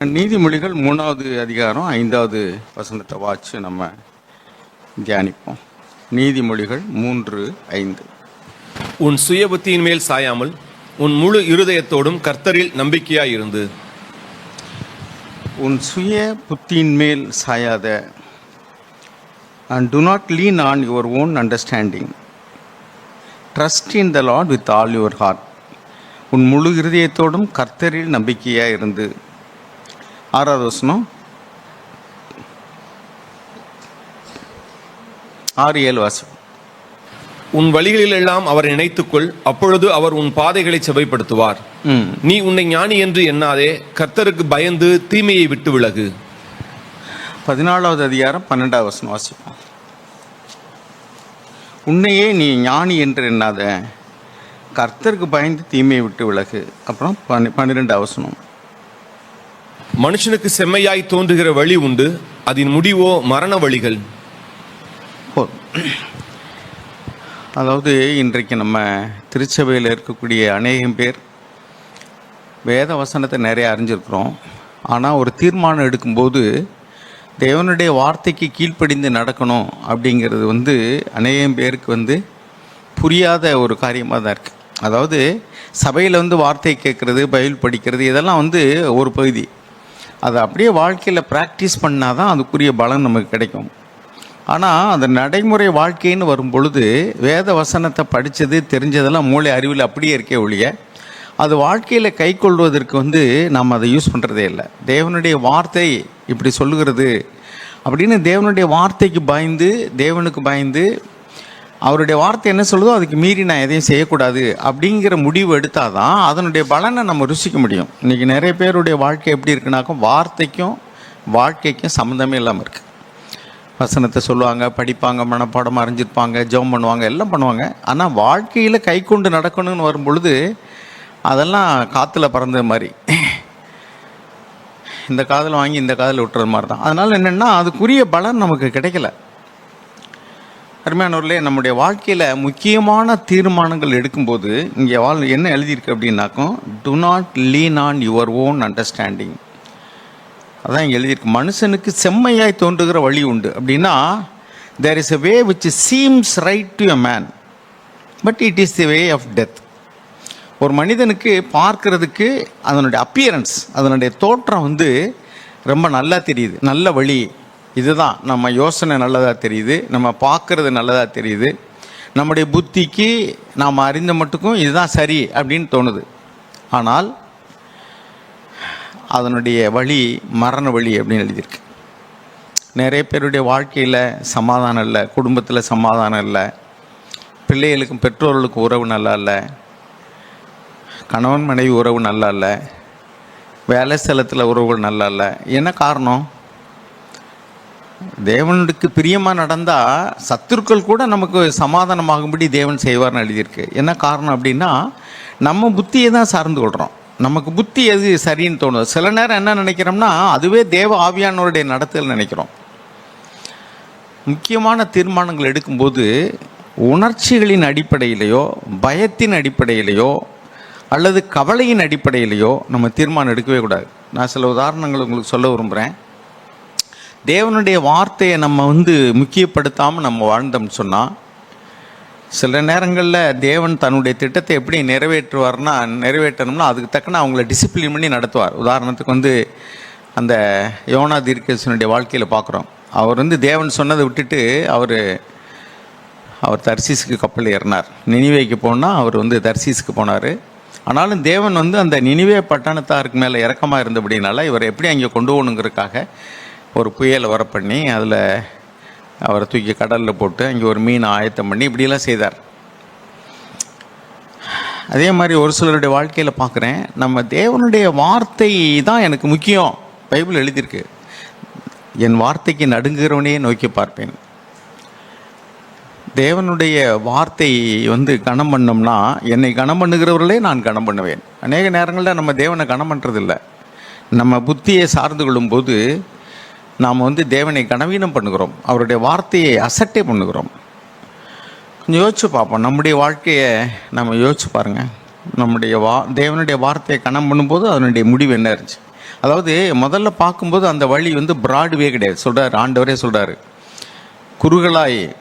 நீதிமொழிகள் 3வது அதிகாரம் 5வது வசனத்தை வாச்சு நம்ம தியானிப்போம். நீதிமொழிகள் 3:5. உன் சுய புத்தியின் மேல் சாயாமல் உன் முழு இருதயத்தோடும் கர்த்தரில் நம்பிக்கையாயிருந்து. உன் சுய புத்தியின் மேல் சாயாத, and do not lean on your own understanding. Trust in the Lord with all your heart. உன் முழு இருதயத்தோடும் கர்த்தரில் நம்பிக்கையாயிருந்து. 6வது வசனம் 6-7 வாசிப்போம். உன் வழிகளிலெல்லாம் அவரை நினைத்துக்கொள், அப்பொழுது அவர் உன் பாதைகளை செவைப்படுத்துவார். நீ உன்னை ஞானி என்று எண்ணாதே, கர்த்தருக்கு பயந்து தீமையை விட்டு விலகு. 14வது அதிகாரம் 12வது வசனம் வாசிப்போம். உன்னையே நீ ஞானி என்று எண்ணாத, கர்த்தருக்கு பயந்து தீமையை விட்டு விலகு. அப்புறம் 12வது வசனம். மனுஷனுக்கு செம்மையாய் தோன்றுகிற வழி உண்டு, அதன் முடிவோ மரண வழிகள். அதாவது இன்றைக்கு நம்ம திருச்சபையில் இருக்கக்கூடிய அநேகம் பேர் வேத வசனத்தை நிறைய அறிஞ்சிருக்கிறோம். ஆனால் ஒரு தீர்மானம் எடுக்கும்போது தேவனுடைய வார்த்தைக்கு கீழ்ப்படிந்து நடக்கணும் அப்படிங்கிறது அநேகம் பேருக்கு புரியாத ஒரு காரியமாக தான் இருக்குது. அதாவது சபையில் வார்த்தை கேட்குறது, பைபிள் படிக்கிறது, இதெல்லாம் ஒரு பகுதி. அதை அப்படியே வாழ்க்கையில் ப்ராக்டிஸ் பண்ணால் தான் அதுக்குரிய பலன் நமக்கு கிடைக்கும். ஆனால் அந்த நடைமுறை வாழ்க்கைன்னு வரும் பொழுது வேத வசனத்தை படித்தது தெரிஞ்சதெல்லாம் மூளை அறிவில் அப்படியே இருக்கே ஒழிய அது வாழ்க்கையில் கை கொள்வதற்கு நம்ம அதை யூஸ் பண்ணுறதே இல்லை. தேவனுடைய வார்த்தை இப்படி சொல்லுகிறது அப்படின்னு தேவனுடைய வார்த்தைக்கு பயந்து, தேவனுக்கு பயந்து, அவருடைய வார்த்தை என்ன சொல்லுதோ அதுக்கு மீறி நான் எதையும் செய்யக்கூடாது அப்படிங்கிற முடிவு எடுத்தால் தான் அதனுடைய பலனை நம்ம ருசிக்க முடியும். இன்றைக்கி நிறைய பேருடைய வாழ்க்கை எப்படி இருக்குனாக்கும் வாழ்க்கைக்கும் சம்மந்தமே இல்லாமல் இருக்குது. வசனத்தை சொல்லுவாங்க, படிப்பாங்க, மனப்பாடம் அறிஞ்சிருப்பாங்க, ஜெபம் பண்ணுவாங்க, எல்லாம் பண்ணுவாங்க. ஆனால் வாழ்க்கையில் கை கொண்டு நடக்கணும்னு வரும் பொழுது அதெல்லாம் காற்றுல பறந்த மாதிரி, இந்த காதில் வாங்கி இந்த காதில் விட்டுறது மாதிரி தான். அதனால் என்னென்னா அதுக்குரிய பலன் நமக்கு கிடைக்கல. அருமையானவர்களே, நம்முடைய வாழ்க்கையில் முக்கியமான தீர்மானங்கள் எடுக்கும்போது இங்கே என்ன எழுதியிருக்கு அப்படின்னாக்கும், do not lean on your own understanding. அதான் இங்கே எழுதியிருக்கு. மனுஷனுக்கு செம்மையாய் தோன்றுகிற வழி உண்டு அப்படின்னா, there is a way which seems right to a man, but it is the way of death. ஒரு மனிதனுக்கு பார்க்கறதுக்கு அதனுடைய அப்பியரன்ஸ், அதனுடைய தோற்றம் ரொம்ப நல்லா தெரியுது, நல்ல வழி இதுதான், நம்ம யோசனை நல்லதாக தெரியுது, நம்ம பார்க்குறது நல்லதாக தெரியுது, நம்முடைய புத்திக்கு நாம் அறிந்த மட்டுக்கும் இதுதான் சரி அப்படின்னு தோணுது. ஆனால் அதனுடைய வழி மரண வழி அப்படின்னு எழுதியிருக்கு. நிறைய பேருடைய வாழ்க்கையில் சமாதானம் இல்லை, குடும்பத்தில் சமாதானம் இல்லை, பிள்ளைகளுக்கும் பெற்றோர்களுக்கும் உறவு நல்லா இல்லை, கணவன் மனைவி உறவு நல்லா இல்லை, வேலை ஸ்தலத்தில் உறவுகள் நல்லா இல்லை. என்ன காரணம்? தேவனுக்கு பிரியமாக நடந்தால் சத்துருக்கள் கூட நமக்கு சமாதானமாகும்படி தேவன் செய்வார்னு எழுதியிருக்கு. என்ன காரணம் அப்படின்னா, நம்ம புத்தியை தான் சார்ந்து கொள்கிறோம். நமக்கு புத்தி எது சரின்னு தோணுது. சில நேரம் என்ன நினைக்கிறோம்னா அதுவே தேவ ஆவியானவருடைய நடத்தல் நினைக்கிறோம். முக்கியமான தீர்மானங்கள் எடுக்கும்போது உணர்ச்சிகளின் அடிப்படையிலையோ, பயத்தின் அடிப்படையிலையோ, அல்லது கவலையின் அடிப்படையிலையோ நம்ம தீர்மானம் எடுக்கவே கூடாது. நான் சில உதாரணங்கள் உங்களுக்கு சொல்ல விரும்புகிறேன். தேவனுடைய வார்த்தையை நம்ம முக்கியப்படுத்தாமல் நம்ம வாழ்ந்தோம்னு சொன்னால், சில நேரங்களில் தேவன் தன்னுடைய திட்டத்தை எப்படி நிறைவேற்றணும்னா அதுக்கு தக்கன அவங்கள டிசிப்ளின் பண்ணி நடத்துவார். உதாரணத்துக்கு அந்த யோனா தீர்க்கதரிசியினுடைய வாழ்க்கையில் பார்க்குறோம். அவர் தேவன் சொன்னதை விட்டுட்டு அவர் தர்சீஸுக்கு கப்பல் ஏறினார். நினிவேக்கு போனால் அவர் தர்சீஸுக்கு போனார். ஆனாலும் தேவன் அந்த நினிவே பட்டணத்தாருக்கு மேலே இறக்கமாக இருந்தபடினால இவர் எப்படி அங்கே கொண்டு போகணுங்கிறதுக்காக ஒரு புயலை வர பண்ணி அதில் அவரை தூக்கி கடலில் போட்டு அங்கே ஒரு மீனை ஆயத்தம் பண்ணி இப்படியெல்லாம் செய்தார். அதே மாதிரி ஒரு சிலருடைய வாழ்க்கையில் பார்க்குறேன், நம்ம தேவனுடைய வார்த்தை தான் எனக்கு முக்கியம். பைபிள் எழுதியிருக்கு, என் வார்த்தைக்கு நடுங்குகிறவனே நோக்கி பார்ப்பேன். தேவனுடைய வார்த்தை கனம் பண்ணோம்னா என்னை கனம் பண்ணுகிறவர்களே நான் கனம் பண்ணுவேன். அநேக நேரங்களில் நம்ம தேவனை கனம் பண்ணுறதில்லை. நம்ம புத்தியை சார்ந்து கொள்ளும்போது நாம் தேவனை கனவீனம் பண்ணுகிறோம், அவருடைய வார்த்தையை அசட்டை பண்ணுகிறோம். கொஞ்சம் யோசிச்சு பார்ப்போம். நம்முடைய வாழ்க்கையை நம்ம யோசிச்சு பாருங்கள். நம்முடைய தேவனுடைய வார்த்தையை கனம் பண்ணும்போது அதனுடைய முடிவு என்ன இருந்துச்சு? அதாவது முதல்ல பார்க்கும்போது அந்த வழி வந்து பிராட்வே கிடையாது. சொல்கிறார், ஆண்டவரே சொல்கிறாரு,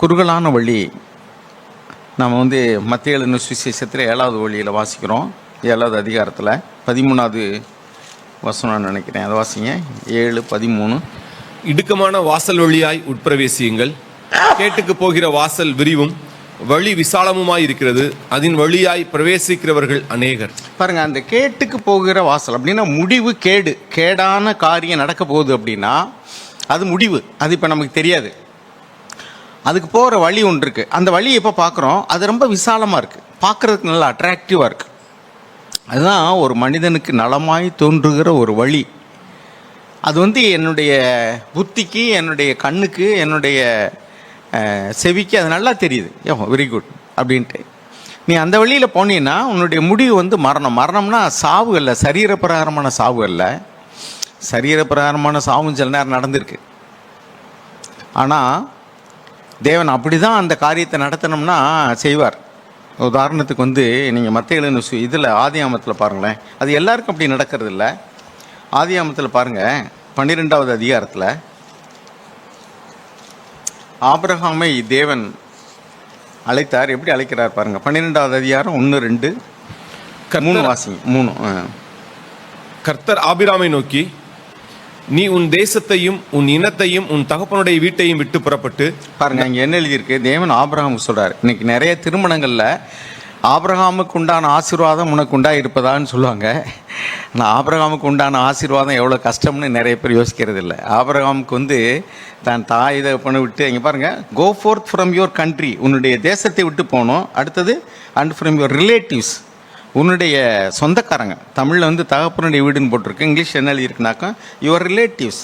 குறுகலான வழி. நம்ம வந்து மத்திய எழுதின சுவிசேஷத்தில் 7வது வழியில் வாசிக்கிறோம், 7வது அதிகாரத்தில் 13வது வசனம் நினைக்கிறேன், அதை வாசிங்க. 7:13. இடுக்கமான வாசல் வழியாய் உட்பிரவேசியுங்கள், கேட்டுக்கு போகிற வாசல் விரிவும் வழி விசாலமுமாய் இருக்கிறது, அதன் வழியாய் பிரவேசிக்கிறவர்கள் அநேகர். பாருங்க, அந்த கேட்டுக்கு போகிற வாசல் அப்படின்னா முடிவு கேடான காரியம் நடக்க போகுது அப்படின்னா அது முடிவு. அது இப்போ நமக்கு தெரியாது. அதுக்கு போகிற வழி ஒன்று இருக்குது. அந்த வழி எப்போ பார்க்குறோம், அது ரொம்ப விசாலமாக இருக்குது, பார்க்குறதுக்கு நல்லா அட்ராக்டிவாக இருக்குது. அதுதான் ஒரு மனிதனுக்கு நலமாய் தோன்றுகிற ஒரு வழி. அது வந்து என்னுடைய புத்திக்கு, என்னுடைய கண்ணுக்கு, என்னுடைய செவிக்கு அது நல்லா தெரியுது. வெரி குட் அப்படின்ட்டு நீ அந்த வழியில் போனீங்கன்னா உன்னுடைய முடிவு வந்து மரணம்னா சாவு அல்ல, சரீரப்பிரகாரமான சாவு அல்ல. சரீரப்பிரகாரமான சாவும் சில நேரம் நடந்திருக்கு. ஆனால் தேவன் அப்படி தான் அந்த காரியத்தை நடத்தணும்னா செய்வார். உதாரணத்துக்கு வந்து நீங்கள் மத்திய எழுதின இதில் ஆதியாமத்தில் பாருங்களேன், அது எல்லாருக்கும் அப்படி நடக்கிறது இல்லை. ஆதியாமத்தில் பாருங்கள், 12வது அதிகாரத்தில் ஆபிரகாமை தேவன் அழைத்தார். எப்படி அழைக்கிறார் பாருங்கள், 12வது அதிகாரம் 1, 2, 3 வாசிங்க. 3. கர்த்தர் ஆபிராமை நோக்கி, நீ உன் தேசத்தையும் உன் இனத்தையும் உன் தகப்பனுடைய வீட்டையும் விட்டு புறப்பட்டு. பாருங்க, இங்கே என்ன எழுதியிருக்கு, தேவன் ஆபிரகாமுக்கு சொல்றாரு. இன்னைக்கு நிறைய திருமணங்களில் ஆபிரகாமுக்கு உண்டான ஆசீர்வாதம் உனக்கு உண்டா இருப்பதான்னு சொல்லுவாங்க. ஆனால் ஆபிரகாமுக்கு உண்டான ஆசீர்வாதம் எவ்வளோ கஷ்டம்னு நிறைய பேர் யோசிக்கிறது இல்லை. ஆபிரகாமுக்கு வந்து தான் தாய் இதை பண்ண விட்டு, இங்கே பாருங்கள், கோ ஃபோர்த் ஃப்ரம் யுவர் கண்ட்ரி, உன்னுடைய தேசத்தை விட்டு போகணும். அடுத்தது அண்ட் ஃப்ரம் யுவர் ரிலேட்டிவ்ஸ், உன்னுடைய சொந்தக்காரங்க. தமிழில் வந்து தகப்பனுடைய வீடுன்னு போட்டிருக்கு, இங்கிலீஷ் என்ன எழுதியிருக்குனாக்கா your relatives.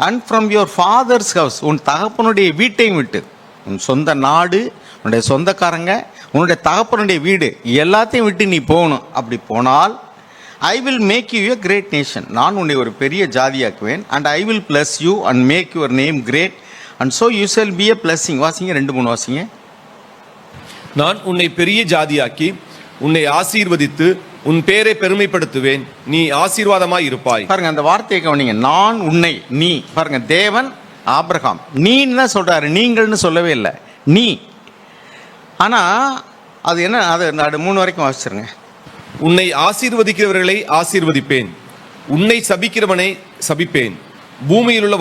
And from your father's house, உன் தகப்பனுடைய வீட்டையும் விட்டு, உன் சொந்த நாடு, உன்னுடைய சொந்தக்காரங்க, உன்னுடைய தகப்பனுடைய வீடு எல்லாத்தையும் விட்டு நீ போகணும். அப்படி போனால் I will make you a great nation, நான் உன்னை ஒரு பெரிய ஜாதியாக்குவேன். And I will bless you and make your name great and so you shall be a blessing. வாசிங்க, 2-3 வாசிங்க. நான் உன்னை பெரிய ஜாதியாக்கி உன்னை ஆசீர்வதித்து உன் பேரை பெருமைப்படுத்துவேன், நீ ஆசீர்வாதமாய் இருப்பாய். பாருங்க, அந்த வார்த்தையை கவனிங்க. நான் உன்னை, நீ. பாருங்க, தேவன் ஆபிரகாம் நீன்னு தான் சொல்றாரு, நீங்கள்னு சொல்லவே இல்லை, நீ. ஆனால் அது என்ன, அது 3 வரைக்கும் வாசிச்சிருங்க. உன்னை ஆசீர்வதிக்கிறவர்களை ஆசீர்வதிப்பேன், உன்னை சபிக்கிறவனை சபிப்பேன், பூமியில் உள்ள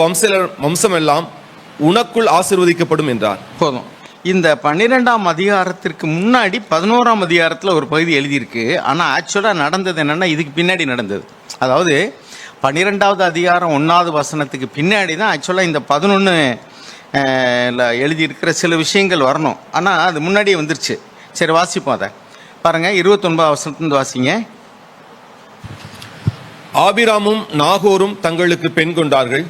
வம்சமெல்லாம் உனக்குள் ஆசீர்வதிக்கப்படும் என்றார். போதும். இந்த 12ஆம் அதிகாரத்திற்கு முன்னாடி 11ஆம் அதிகாரத்தில் ஒரு பகுதி எழுதியிருக்கு. ஆனால் ஆக்சுவலாக நடந்தது என்னென்னா இதுக்கு பின்னாடி நடந்தது. அதாவது 12வது அதிகாரம் 1வது வசனத்துக்கு பின்னாடி தான் ஆக்சுவலாக இந்த 11 எழுதியிருக்கிற சில விஷயங்கள் வரணும். ஆனால் அது முன்னாடியே வந்துருச்சு. சரி, வாசிப்போம் அதை. பாருங்கள், 29வது வசனத்துலேருந்து வாசிங்க. ஆபிராமும் நாகோரும் தங்களுக்கு பெண் கொண்டார்கள்.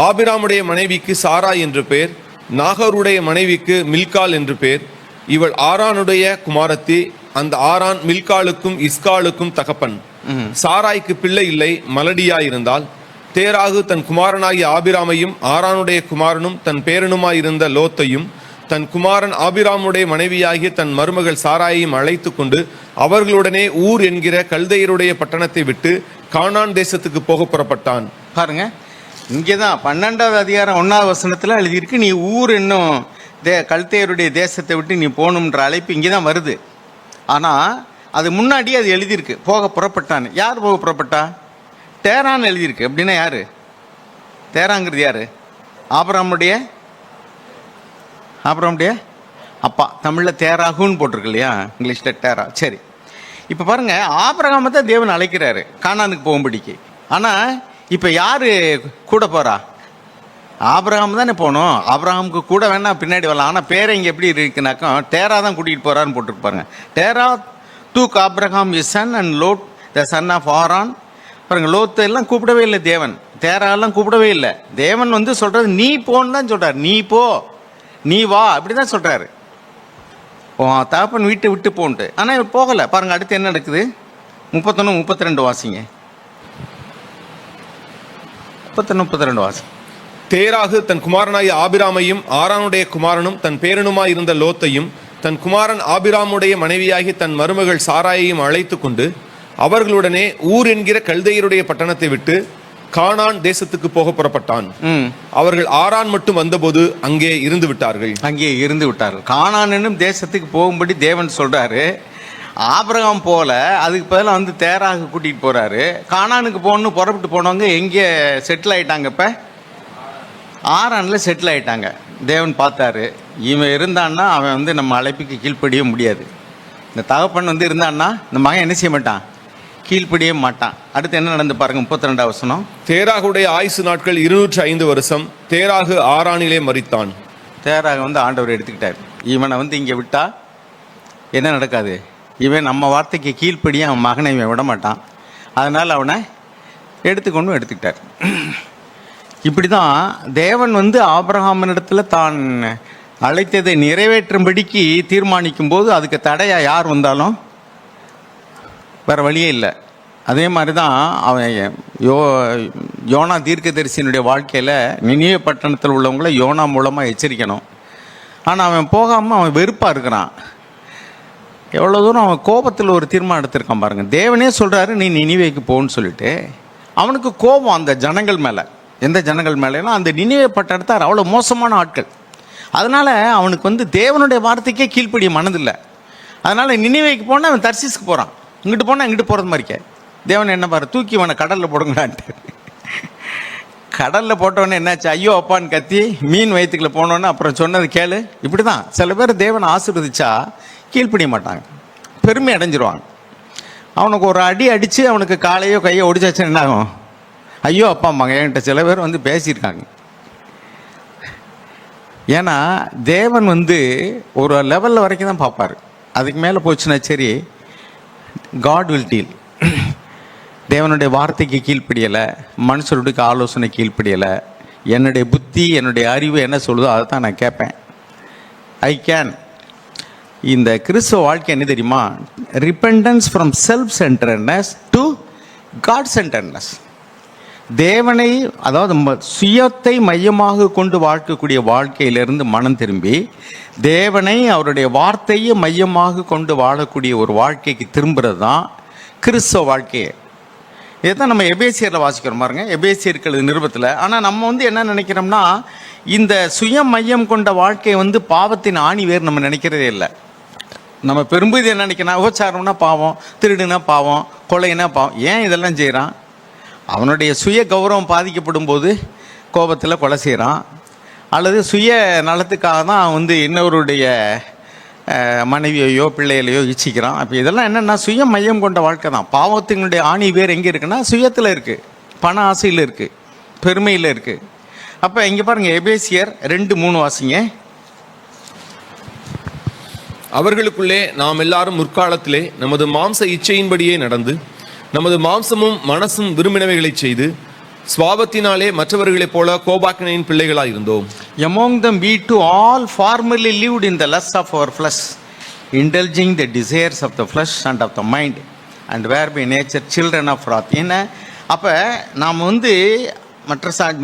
ஆபிராமுடைய மனைவிக்கு சாரா என்று பெயர், நாகோருடைய மனைவிக்கு மில்கால் என்று பெயர். இவள் ஆரானுடைய குமாரத்தி. அந்த ஆரான் மில்காலுக்கும் இஸ்காலுக்கும் தகப்பன். சாராய்க்கு பிள்ளை இல்லை, மலடியாயிருந்தாள். தேராகு தன் குமாரனாகிய ஆபிராமையும் ஆரானுடைய குமாரனும் தன் பேரனுமாயிருந்த லோத்தையும் தன் குமாரன் ஆபிராமுடைய மனைவியாகிய தன் மருமகள் சாராயையும் அழைத்து கொண்டு அவர்களுடனே ஊர் என்கிற கல்தையருடைய பட்டணத்தை விட்டு கானான் தேசத்துக்கு போக புறப்பட்டான். பாருங்க, இங்கே தான் 12வது அதிகாரம் 1வது வசனத்தில் எழுதியிருக்கு, நீ ஊர் என்னும் கல்தையருடைய தேசத்தை விட்டு நீ போகணுன்ற அழைப்பு இங்கே தான் வருது. ஆனால் அது முன்னாடியே அது எழுதியிருக்கு, போக புறப்பட்டான். யார் போக புறப்பட்டா? தேரான்னு எழுதியிருக்கு. அப்படின்னா யார்? தேராங்கிறது யார்? ஆபிரகாமுடைய அப்பா. தமிழில் தேராகுன்னு போட்டிருக்கு இல்லையா, இங்கிலீஷில் தேரா. சரி, இப்போ பாருங்கள், ஆபிரகாமை தான் தேவன் அழைக்கிறாரு கானானுக்கு போகும்படிக்கு. ஆனால் இப்போ யார் கூட போகிறா? ஆபிரகாம் தானே போகணும். ஆபிரகாமுக்கு கூட வேணா பின்னாடி வரலாம். ஆனால் பேரை இங்கே எப்படி இருக்குனாக்கா டேரா தான் கூட்டிகிட்டு போகிறான்னு போட்டிருப்பாருங்க. டேரா took Abraham his son and Lot the son of Haran. பாருங்க, லோத்து எல்லாம் கூப்பிடவே இல்லை தேவன், தேராலாம் கூப்பிடவே இல்லை. தேவன் வந்து சொல்கிறது நீ போன்னு தான் சொல்கிறார். நீ போ, நீ வா, அப்படி தான் சொல்கிறாரு. தகப்பன் வீட்டை விட்டு போன்ட்டு. ஆனால் இவர் போகலை. பாருங்கள், அடுத்து என்ன நடக்குது? 31, 32 வாசிங்க. 31, 32 வாசி. தேராகு தன் குமாரனாகிய ஆபிராமையும் ஆரானுடைய குமாரனும் தன் பேரனுமாய் இருந்த லோத்தையும் தன் குமாரன் ஆபிராமுடைய மனைவியாகி தன் மருமகள் சாராயையும் அழைத்து கொண்டு அவர்களுடனே ஊர் என்கிற கல்தையருடைய பட்டணத்தை விட்டு கானான் தேசத்துக்கு போக புறப்பட்டான். ம். அவர்கள் ஆரான் மட்டும் வந்தபோது அங்கே இருந்து விட்டார்கள். அங்கே இருந்து விட்டார்கள். கானான் என்னும் தேசத்துக்கு போகும்படி தேவன் சொல்றாரு. ஆபிரகாம் போல அதுக்கு பதிலாக வந்து தேராக கூட்டிகிட்டு போறாரு. கானானுக்கு போகணுன்னு புறப்பட்டு போனவங்க எங்கே செட்டில் ஆயிட்டாங்க? இப்போ ஆரானில் செட்டில் ஆயிட்டாங்க. தேவன் பார்த்தாரு, இவன் இருந்தான்னா அவன் வந்து நம்ம அழைப்புக்கு கீழ்ப்படிய முடியாது. இந்த தகப்பன் வந்து இருந்தான்னா இந்த மகன் என்ன செய்ய மாட்டான்? கீழ்ப்படிய மாட்டான். அடுத்து என்ன நடந்து பாருங்க, 32 வசனம். தேராகுடைய ஆயுசு நாட்கள் 205 வருஷம். தேராகு ஆரானிலே மரித்தான். தேராக வந்து ஆண்டவர் எடுத்துக்கிட்டார். இவனை வந்து இங்கே விட்டா என்ன நடக்காது? இவன் நம்ம வார்த்தைக்கு கீழ்ப்படிய அவன் மகனை இவன் விட மாட்டான். அதனால் அவனை எடுத்துக்கிட்டார். இப்படி தான் தேவன் வந்து ஆபிரகாமினிடத்தில் தான் அழைத்ததை நிறைவேற்றும்படிக்கு தீர்மானிக்கும் போது அதுக்கு தடையாக யார் வந்தாலும் வேறு வழியே இல்லை. அதே மாதிரி தான் அவன் யோனா தீர்க்கதரிசியினுடைய வாழ்க்கையில் நினிவே பட்டணத்தில் உள்ளவங்கள யோனா மூலமாக எச்சரிக்கணும். ஆனால் அவன் போகாமல் அவன் வெறுப்பாக இருக்கிறான். எவ்வளோ தூரம் அவன் கோபத்தில் ஒரு தீர்மானம் எடுத்திருக்கான் பாருங்கள். தேவனே சொல்கிறாரு நீ நினிவேக்கு போன்னு சொல்லிட்டு அவனுக்கு கோபம் அந்த ஜனங்கள் மேலே. எந்த ஜனங்கள் மேலேனா அந்த நினிவே பட்டணத்தார் அவ்வளோ மோசமான ஆட்கள். அதனால் அவனுக்கு வந்து தேவனுடைய வார்த்தைக்கே கீழ்ப்படிய மனதில்லை. அதனால் நினிவேக்கு போனால் அவன் தர்சீஸ்க்கு போகிறான். இங்கிட்டு போனால் இங்கிட்டு போகிறது மாதிரிக்க. தேவன் என்ன பாரு, தூக்கி இவனை கடலில் போடுங்களான்ட்டு. கடலில் போட்டவொடனே என்னாச்சு? ஐயோ அப்பான்னு கத்தி மீன் வயிற்றுக்குள்ள போனோன்னு அப்புறம் சொன்னது கேளு. இப்படி தான் சில பேர் தேவனை ஆசீர்வதிச்சா கீழ்ப்படிய மாட்டாங்க, பெருமை அடைஞ்சிருவாங்க. அவனுக்கு ஒரு அடி அடித்து அவனுக்கு காலையோ கையோ ஒடிச்சாச்சுன்னு என்ன ஆகும்? ஐயோ அப்பா அம்மாங்க என்கிட்ட சில பேர் வந்து பேசியிருக்காங்க. ஏன்னா தேவன் வந்து ஒரு லெவலில் வரைக்கும் தான் பார்ப்பார். அதுக்கு மேலே போச்சுன்னா சரி, காட் வில் டீல். தேவனுடைய வார்த்தைக்கு கீழ்ப்படியலை, மனுஷருடைய ஆலோசனை கீழ்ப்படியலை, என்னுடைய புத்தி என்னுடைய அறிவு என்ன சொல்லுதோ அதை தான் நான் கேட்பேன். I can. இந்த கிறிஸ்துவ வாழ்க்கை என்ன தெரியுமா? Repentance from self centredness to God centredness. தேவனை, அதாவது சுயத்தை மையமாக கொண்டு வாழ்க்கக்கூடிய வாழ்க்கையிலிருந்து மனம் திரும்பி தேவனை அவருடைய வார்த்தையை மையமாக கொண்டு வாழக்கூடிய ஒரு வாழ்க்கைக்கு திரும்புறது தான் கிறிஸ்தவ வாழ்க்கையை. இதைத்தான் நம்ம எபேசியரில் வாசிக்கிறோம் பாருங்க, எபேசியர்கள் நிருபத்தில். ஆனால் நம்ம வந்து என்ன நினைக்கிறோம்னா, இந்த சுய மையம் கொண்ட வாழ்க்கை வந்து பாவத்தின் ஆணி வேறு நம்ம நினைக்கிறதே இல்லை. நம்ம பெரும்புது என்ன நினைக்கிறோம்? உபச்சாரம்னா பாவம், திருடுனா பாவம், கொலைனா பாவம். ஏன் இதெல்லாம் செய்கிறான்? அவனுடைய சுய கௌரவம் பாதிக்கப்படும் போது கோபத்தில் கொலை செய்கிறான், அல்லது சுய நலத்துக்காக தான் அவன் வந்து இன்னொருடைய மனைவியையோ பிள்ளைகளையோ இச்சிக்கிறான். அப்போ இதெல்லாம் என்னென்னா சுய மையம் கொண்ட வாழ்க்கை தான். பாவத்தினுடைய ஆணி வேர் எங்கே இருக்குன்னா சுயத்தில் இருக்குது, பண ஆசையில் இருக்குது, பெருமையில் இருக்குது. அப்போ இங்கே பாருங்கள், எபேசியர் 2:3 வாசிங்க. அவர்களுக்குள்ளே நாம் எல்லாரும் முற்காலத்திலே நமது மாம்ச இச்சையின்படியே நடந்து நமது மாம்சமும் மனசும் விரும்பினவைகளை செய்து சுவாபத்தினாலே மற்றவர்களைப் போல கோபாக்கினையின் பிள்ளைகளாக இருந்தோம். Among them we too all formerly lived in the lusts of our flesh, indulging the desires of the flesh and of the mind, and were by nature children of wrath. என்ன அப்போ நாம் வந்து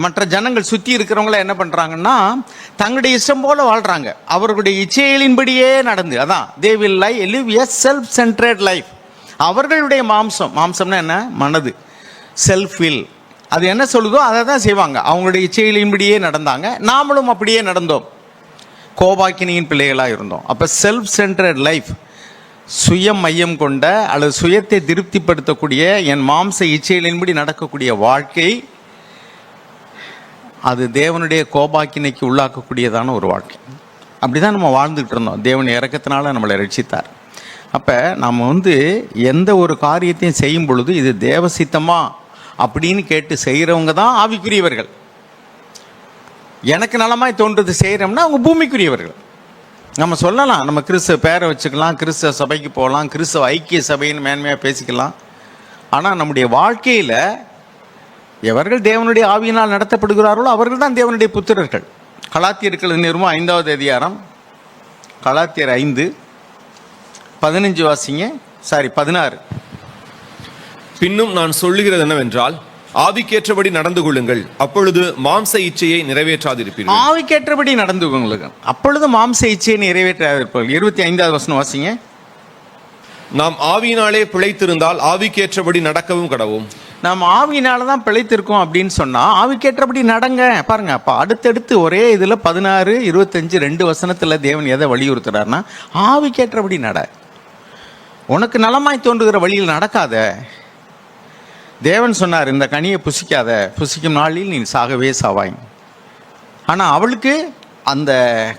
மற்ற ஜனங்கள் சுற்றி இருக்கிறவங்கள என்ன பண்ணுறாங்கன்னா தங்களுடைய இஷ்டம் போல் வாழ்கிறாங்க, அவர்களுடைய இச்சைகளின்படியே நடந்து. அதான் they will live a self-centered life. அவர்களுடைய மாம்சம்னா என்ன? மனது, செல்ஃப் வில். அது என்ன சொல்லுதோ அதை தான் செய்வாங்க. அவங்களுடைய இச்சைகளின்படியே நடந்தாங்க, நாமளும் அப்படியே நடந்தோம், கோபாக்கினியின் பிள்ளைகளாக இருந்தோம். அப்போ செல்ஃப் சென்டர்ட் லைஃப், சுய மையம் கொண்ட அல்லது சுயத்தை திருப்திப்படுத்தக்கூடிய என் மாம்ச இச்சைகளின்படி நடக்கக்கூடிய வாழ்க்கை, அது தேவனுடைய கோபாக்கினைக்கு உள்ளாக்கக்கூடியதான ஒரு வாழ்க்கை. அப்படி தான் நம்ம வாழ்ந்துக்கிட்டு இருந்தோம். தேவன் இரக்கத்தினால நம்மளை ரட்சித்தார். அப்போ நம்ம வந்து எந்த ஒரு காரியத்தையும் செய்யும் பொழுது இது தேவசித்தமா அப்படின்னு கேட்டு செய்கிறவங்க தான் ஆவிக்குரியவர்கள். எனக்கு நலமாய் தோன்றது செய்கிறோம்னா அவங்க பூமிக்குரியவர்கள். நம்ம சொல்லலாம், நம்ம கிறிஸ்தவ பேரை வச்சுக்கலாம், கிறிஸ்தவ சபைக்கு போகலாம், கிறிஸ்தவ ஐக்கிய சபைன்னு மேன்மையாக பேசிக்கலாம். ஆனால் நம்முடைய வாழ்க்கையில் எவர்கள் தேவனுடைய ஆவியினால் நடத்தப்படுகிறார்களோ அவர்கள் தான் தேவனுடைய புத்திரர்கள். கலாத்தியர்கள் நிறுவனம் 5வது அதிகாரம், கலாத்தியர் 5:15 வாசிங்க. 16. பின்னும் நான் சொல்லுகிறது என்னவென்றால், ஆவிக்கேற்றபடி நடந்து கொள்ளுங்கள், அப்பொழுது மாம்ச இச்சையை நிறைவேற்றாதிருப்பீர்கள். ஆவிக்கேற்றபடி நடந்து கொள்ளுங்கள், அப்பொழுது மாம்ச இச்சையை நிறைவேற்றாதிருப்பீர்கள். 25வது வசனம் வாசிங்க. நாம் ஆவியினாலே பிழைத்திருந்தால் ஆவிக்கேற்றபடி நடக்கவும் கடவும். நம்ம ஆவியினால தான் பிழைத்திருக்கோம் அப்படின்னு சொன்னால் ஆவிக்கேற்றபடி நடங்க. பாருங்க, அப்போ அடுத்தடுத்து ஒரே இதில் 16, 25 2 வசனத்தில் தேவன் எதை வலியுறுத்துறாருன்னா ஆவிக்கேற்றபடி நட. உனக்கு நலமாய் தோன்றுகிற வழியில் நடக்காத. தேவன் சொன்னார், இந்த கனியை புசிக்காத, புசிக்கும் நாளில் நீ சாகவே சாவாய். ஆனால் அவளுக்கு அந்த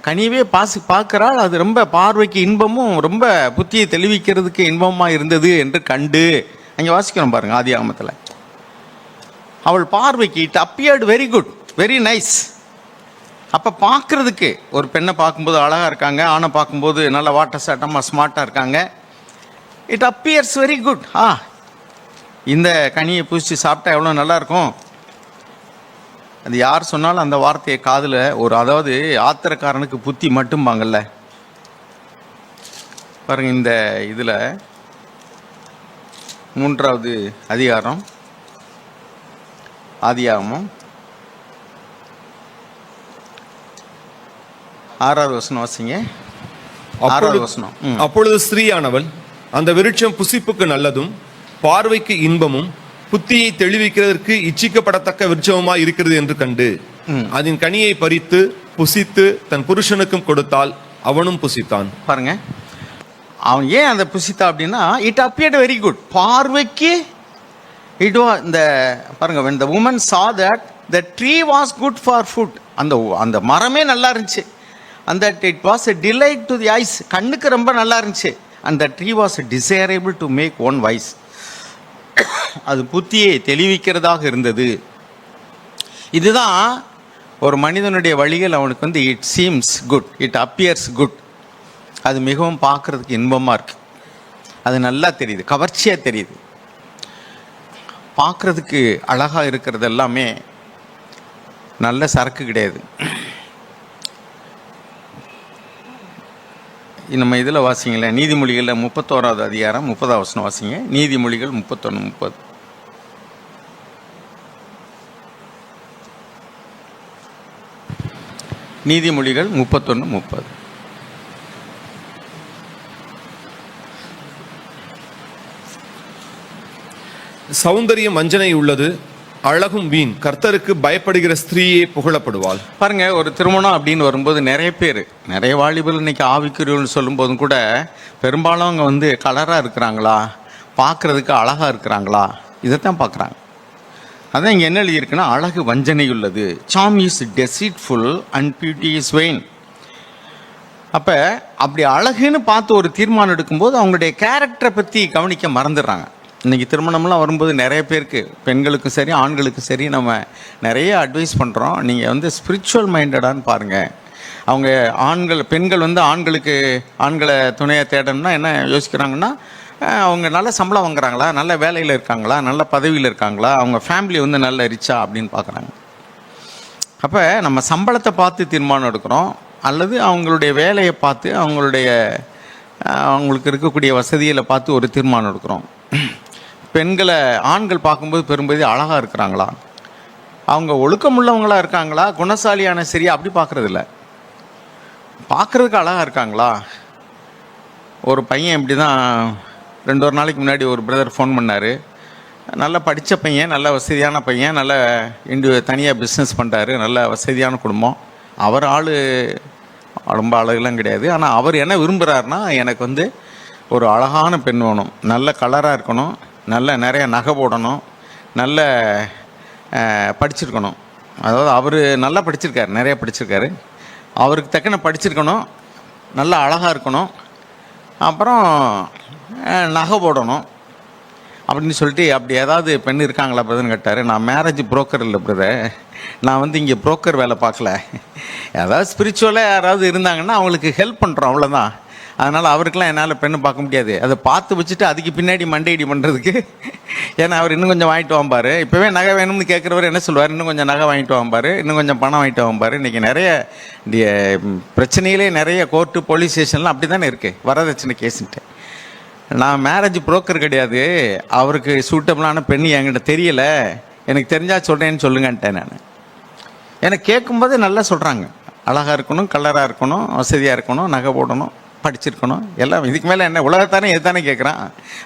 கனியவே பார்க்குறாள். அது ரொம்ப பார்வைக்கு இன்பமும் ரொம்ப புத்தியை தெளிவிக்கிறதுக்கு இன்பமாக இருந்தது என்று கண்டு, அங்கே வாசிக்கிறோம் பாருங்க ஆதியாகமத்தில். அவள் பார்வைக்கு it appeared very good, very nice. அப்போ பார்க்குறதுக்கு ஒரு பெண்ணை பார்க்கும்போது அழகாக இருக்காங்க, ஆணை பார்க்கும்போது நல்ல வாட்ட சாட்டமாக ஸ்மார்ட்டாக இருக்காங்க. It appears very good. இந்த கனியை பூசி சாப்பிட்டா எவ்வளோ நல்லாயிருக்கும். அது யார் சொன்னாலும் அந்த வார்த்தையை காதில் அதாவது ஆத்திரக்காரனுக்கு புத்தி மட்டும்பாங்கல்ல. பாருங்க, இந்த இதில் 3வது அதிகாரம் ஆதியாகமம் 6வது வசனம் வாசிங்க. 6வது வசனம். அப்பொழுது ஸ்திரீயானவள் அந்த விருட்சம் புசிப்புக்கு நல்லதும் பார்வைக்கு இன்பமும் புத்தியை தெளிவிக்கிறதற்கு இச்சிக்கப்படத்தக்க விருட்சமாய் இருக்கிறது என்று கண்டு அதன் கனியை பறித்து புசித்து தன் புருஷனுக்கும் கொடுத்தால் அவனும் புசித்தான். பாருங்க, அவன் ஏன் அந்த புசித்தா அப்படின்னா இட் அப்பியர்ட் வெரி குட். பார்வைக்கு இந்த பாருங்க, when the woman saw that the tree was good for food, அந்த மரமே நல்லா இருந்துச்சு. and that it was a delight to the eyes, கண்ணுக்கு ரொம்ப நல்லா இருந்துச்சு. and the tree was desirable to make one wise, அது புத்தியை தெளிவிக்கிறதாக இருந்தது. இதுதான் ஒரு மனிதனுடைய வழிகள். அவனுக்கு it seems good, it appears good. அது மிகவும் பார்க்கறதுக்கு இன்பமாக இருக்கு. அது நல்லா தெரியுது, கவர்ச்சியாக தெரியுது. பார்க்குறதுக்கு அழகாக இருக்கிறது எல்லாமே நல்ல சரக்கு கிடையாது. நம்ம இதில் வாசிங்களேன், நீதிமொழிகளில் 31வது அதிகாரம் 30வது வசனம் வாசிங்க. நீதிமொழிகள் 31:30. நீதிமொழிகள் 31:30. சௌந்தரியம் வஞ்சனை உள்ளது, அழகும் வீண். கர்த்தருக்கு பயப்படுகிற ஸ்திரீயே புகழப்படுவாள். பாருங்க, ஒரு திருமணம் அப்படின்னு வரும்போது நிறைய பேர், நிறைய வாலிபர்கள் இன்னைக்கு ஆவிக்குரியவர்கள் சொல்லும் போதும் கூட பெரும்பாலும் அவங்க கலராக இருக்கிறாங்களா, பார்க்கறதுக்கு அழகாக இருக்கிறாங்களா, இதைத்தான் பார்க்குறாங்க. அதான் இங்கே என்ன எழுதியிருக்குன்னா, அழகு வஞ்சனை உள்ளது. Charm is deceitful and beauty is vain. அப்போ அப்படி அழகுன்னு பார்த்து ஒரு தீர்மானம் எடுக்கும்போது அவங்களுடைய கேரக்டரை பற்றி கவனிக்க மறந்துடுறாங்க. இன்றைக்கி திருமணம்லாம் வரும்போது நிறைய பேருக்கு, பெண்களுக்கும் சரி ஆண்களுக்கும் சரி, நம்ம நிறைய அட்வைஸ் பண்ணுறோம். நீங்கள் ஸ்பிரிச்சுவல் மைண்டடான்னு பாருங்கள். அவங்க பெண்கள் ஆண்களை துணையை தேடணும்னா என்ன யோசிக்கிறாங்கன்னா, அவங்க நல்ல சம்பளம் வாங்குறாங்களா, நல்ல வேலையில் இருக்காங்களா, நல்ல பதவியில் இருக்காங்களா, அவங்க ஃபேமிலி நல்ல ரிச்சா அப்படின்னு பார்க்குறாங்க. அப்போ நம்ம சம்பளத்தை பார்த்து தீர்மானம் எடுக்கிறோம், அல்லது அவங்களுடைய வேலையை பார்த்து அவங்களுக்கு இருக்கக்கூடிய வசதிகளை பார்த்து ஒரு தீர்மானம் எடுக்கிறோம். ஆண்கள் பார்க்கும்போது பெரும்பகுதி அழகாக இருக்கிறாங்களா, அவங்க ஒழுக்கமுள்ளவங்களாக இருக்காங்களா, குணசாலியான சரியா, அப்படி பார்க்குறதில்ல. பார்க்குறதுக்கு அழகாக இருக்காங்களா. ஒரு பையன் இப்படி தான் 2 நாளைக்கு முன்னாடி ஒரு பிரதர் ஃபோன் பண்ணார். நல்லா படித்த பையன், நல்ல வசதியான பையன், நல்ல தனியாக பிஸ்னஸ் பண்ணுறாரு, நல்ல வசதியான குடும்பம். அவர் ரொம்ப அழகுலாம் கிடையாது. ஆனால் அவர் என்ன விரும்புகிறாருன்னா, எனக்கு ஒரு அழகான பெண் வேணும், நல்ல கலராக இருக்கணும், நிறைய நகை போடணும், நல்ல படிச்சிருக்கணும். அதாவது அவர் நல்லா படிச்சிருக்காரு, நிறைய படிச்சிருக்காரு, அவருக்கு தக்கன படிச்சிருக்கணும், நல்லா அழகாக இருக்கணும், அப்புறம் நகை போடணும் அப்படின்னு சொல்லிட்டு, அப்படி ஏதாவது பெண் இருக்காங்களா பிரதர்னு கேட்டார். நான் மேரேஜ் புரோக்கர் இல்லை பிரதர், நான் இங்கே புரோக்கர் வேலை பார்க்கல. ஏதாவது ஸ்பிரிச்சுவலாக யாராவது இருந்தாங்கன்னா அவங்களுக்கு ஹெல்ப் பண்ணுறோம், அவ்வளோதான். அதனால் அவருக்கெல்லாம் என்னால் பெண்ணு பார்க்க முடியாது. அதை பார்த்து வச்சுட்டு அதுக்கு பின்னாடி மண்டையடி பண்ணுறதுக்கு. ஏன்னா அவர் இன்னும் கொஞ்சம் வாங்கிட்டு வாம்பார். இப்போவே நகை வேணும்னு கேட்குறவர் என்ன சொல்லுவார், இன்னும் கொஞ்சம் நகை வாங்கிட்டு வாம்பார், இன்னும் கொஞ்சம் பணம் வாங்கிட்டு வாம்பார். இன்றைக்கி நிறைய பிரச்சனையிலே நிறைய கோர்ட்டு போலீஸ் ஸ்டேஷன்லாம் அப்படி தானே இருக்குது, வரதட்சணை கேஸுன்ட்டு. நான் மேரேஜ் புரோக்கர் கிடையாது, அவருக்கு சூட்டபிளான பெண் என்கிட்ட தெரியலை, எனக்கு தெரிஞ்சால் சொல்கிறேன்னு சொல்லுங்கன்ட்டேன் நான். எனக்கு கேட்கும்போது நல்லா சொல்கிறாங்க, அழகாக இருக்கணும், கலராக இருக்கணும், வசதியாக இருக்கணும், நகை போடணும், படிச்சிருக்கணும், எல்லாம். இதுக்கு மேலே என்ன உலகத்தானே எதுதானே கேட்குறான்.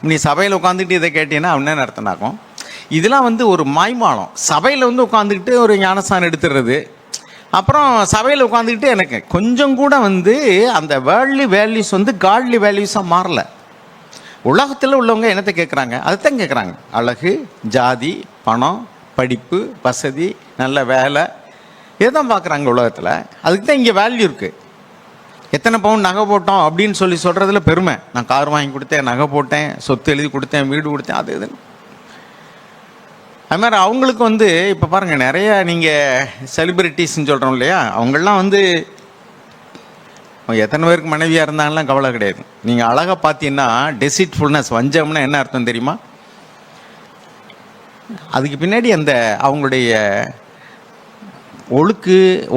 நீ சபையில் உட்காந்துக்கிட்டு இதை கேட்டீங்கன்னா அவன் என்ன அர்த்தம்னாக்கும். இதெல்லாம் வந்து ஒரு மாய்மாலம். சபையில் வந்து உட்காந்துக்கிட்டு ஒரு ஞானஸ்தானம் எடுத்துடுறது, அப்புறம் சபையில் உட்காந்துக்கிட்டு எனக்கு கொஞ்சம் கூட வந்து அந்த வேர்ல்ட்லி வேல்யூஸ் வந்து காட்லி வேல்யூஸாக மாறலை. உலகத்தில் உள்ளவங்க என்னத்தை கேட்குறாங்க? அதுதான் கேட்குறாங்க. அழகு, ஜாதி, பணம், படிப்பு, வசதி, நல்ல வேலை, இதுதான் பார்க்குறாங்க உலகத்தில். அதுக்கு தான் இங்கே வேல்யூ இருக்குது. எத்தனை பவுன் நகை போட்டோம் அப்படின்னு சொல்கிறதுல பெருமை. நான் கார் வாங்கி கொடுத்தேன், நகை போட்டேன், சொத்து எழுதி கொடுத்தேன், வீடு கொடுத்தேன், அது இதுன்னு. அது மாதிரி அவங்களுக்கு வந்து இப்போ பாருங்கள், நிறைய நீங்கள் செலிப்ரிட்டிஸ்ன்னு சொல்கிறோம் இல்லையா, அவங்களாம் வந்து எத்தனை பேருக்கு மனைவியாக இருந்தாங்கலாம் கவலை கிடையாது. நீங்கள் அழகாக பார்த்தீங்கன்னா டெசிட்ஃபுல்னஸ், வஞ்சம்னா என்ன அர்த்தம் தெரியுமா? அதுக்கு பின்னாடி அந்த அவங்களுடைய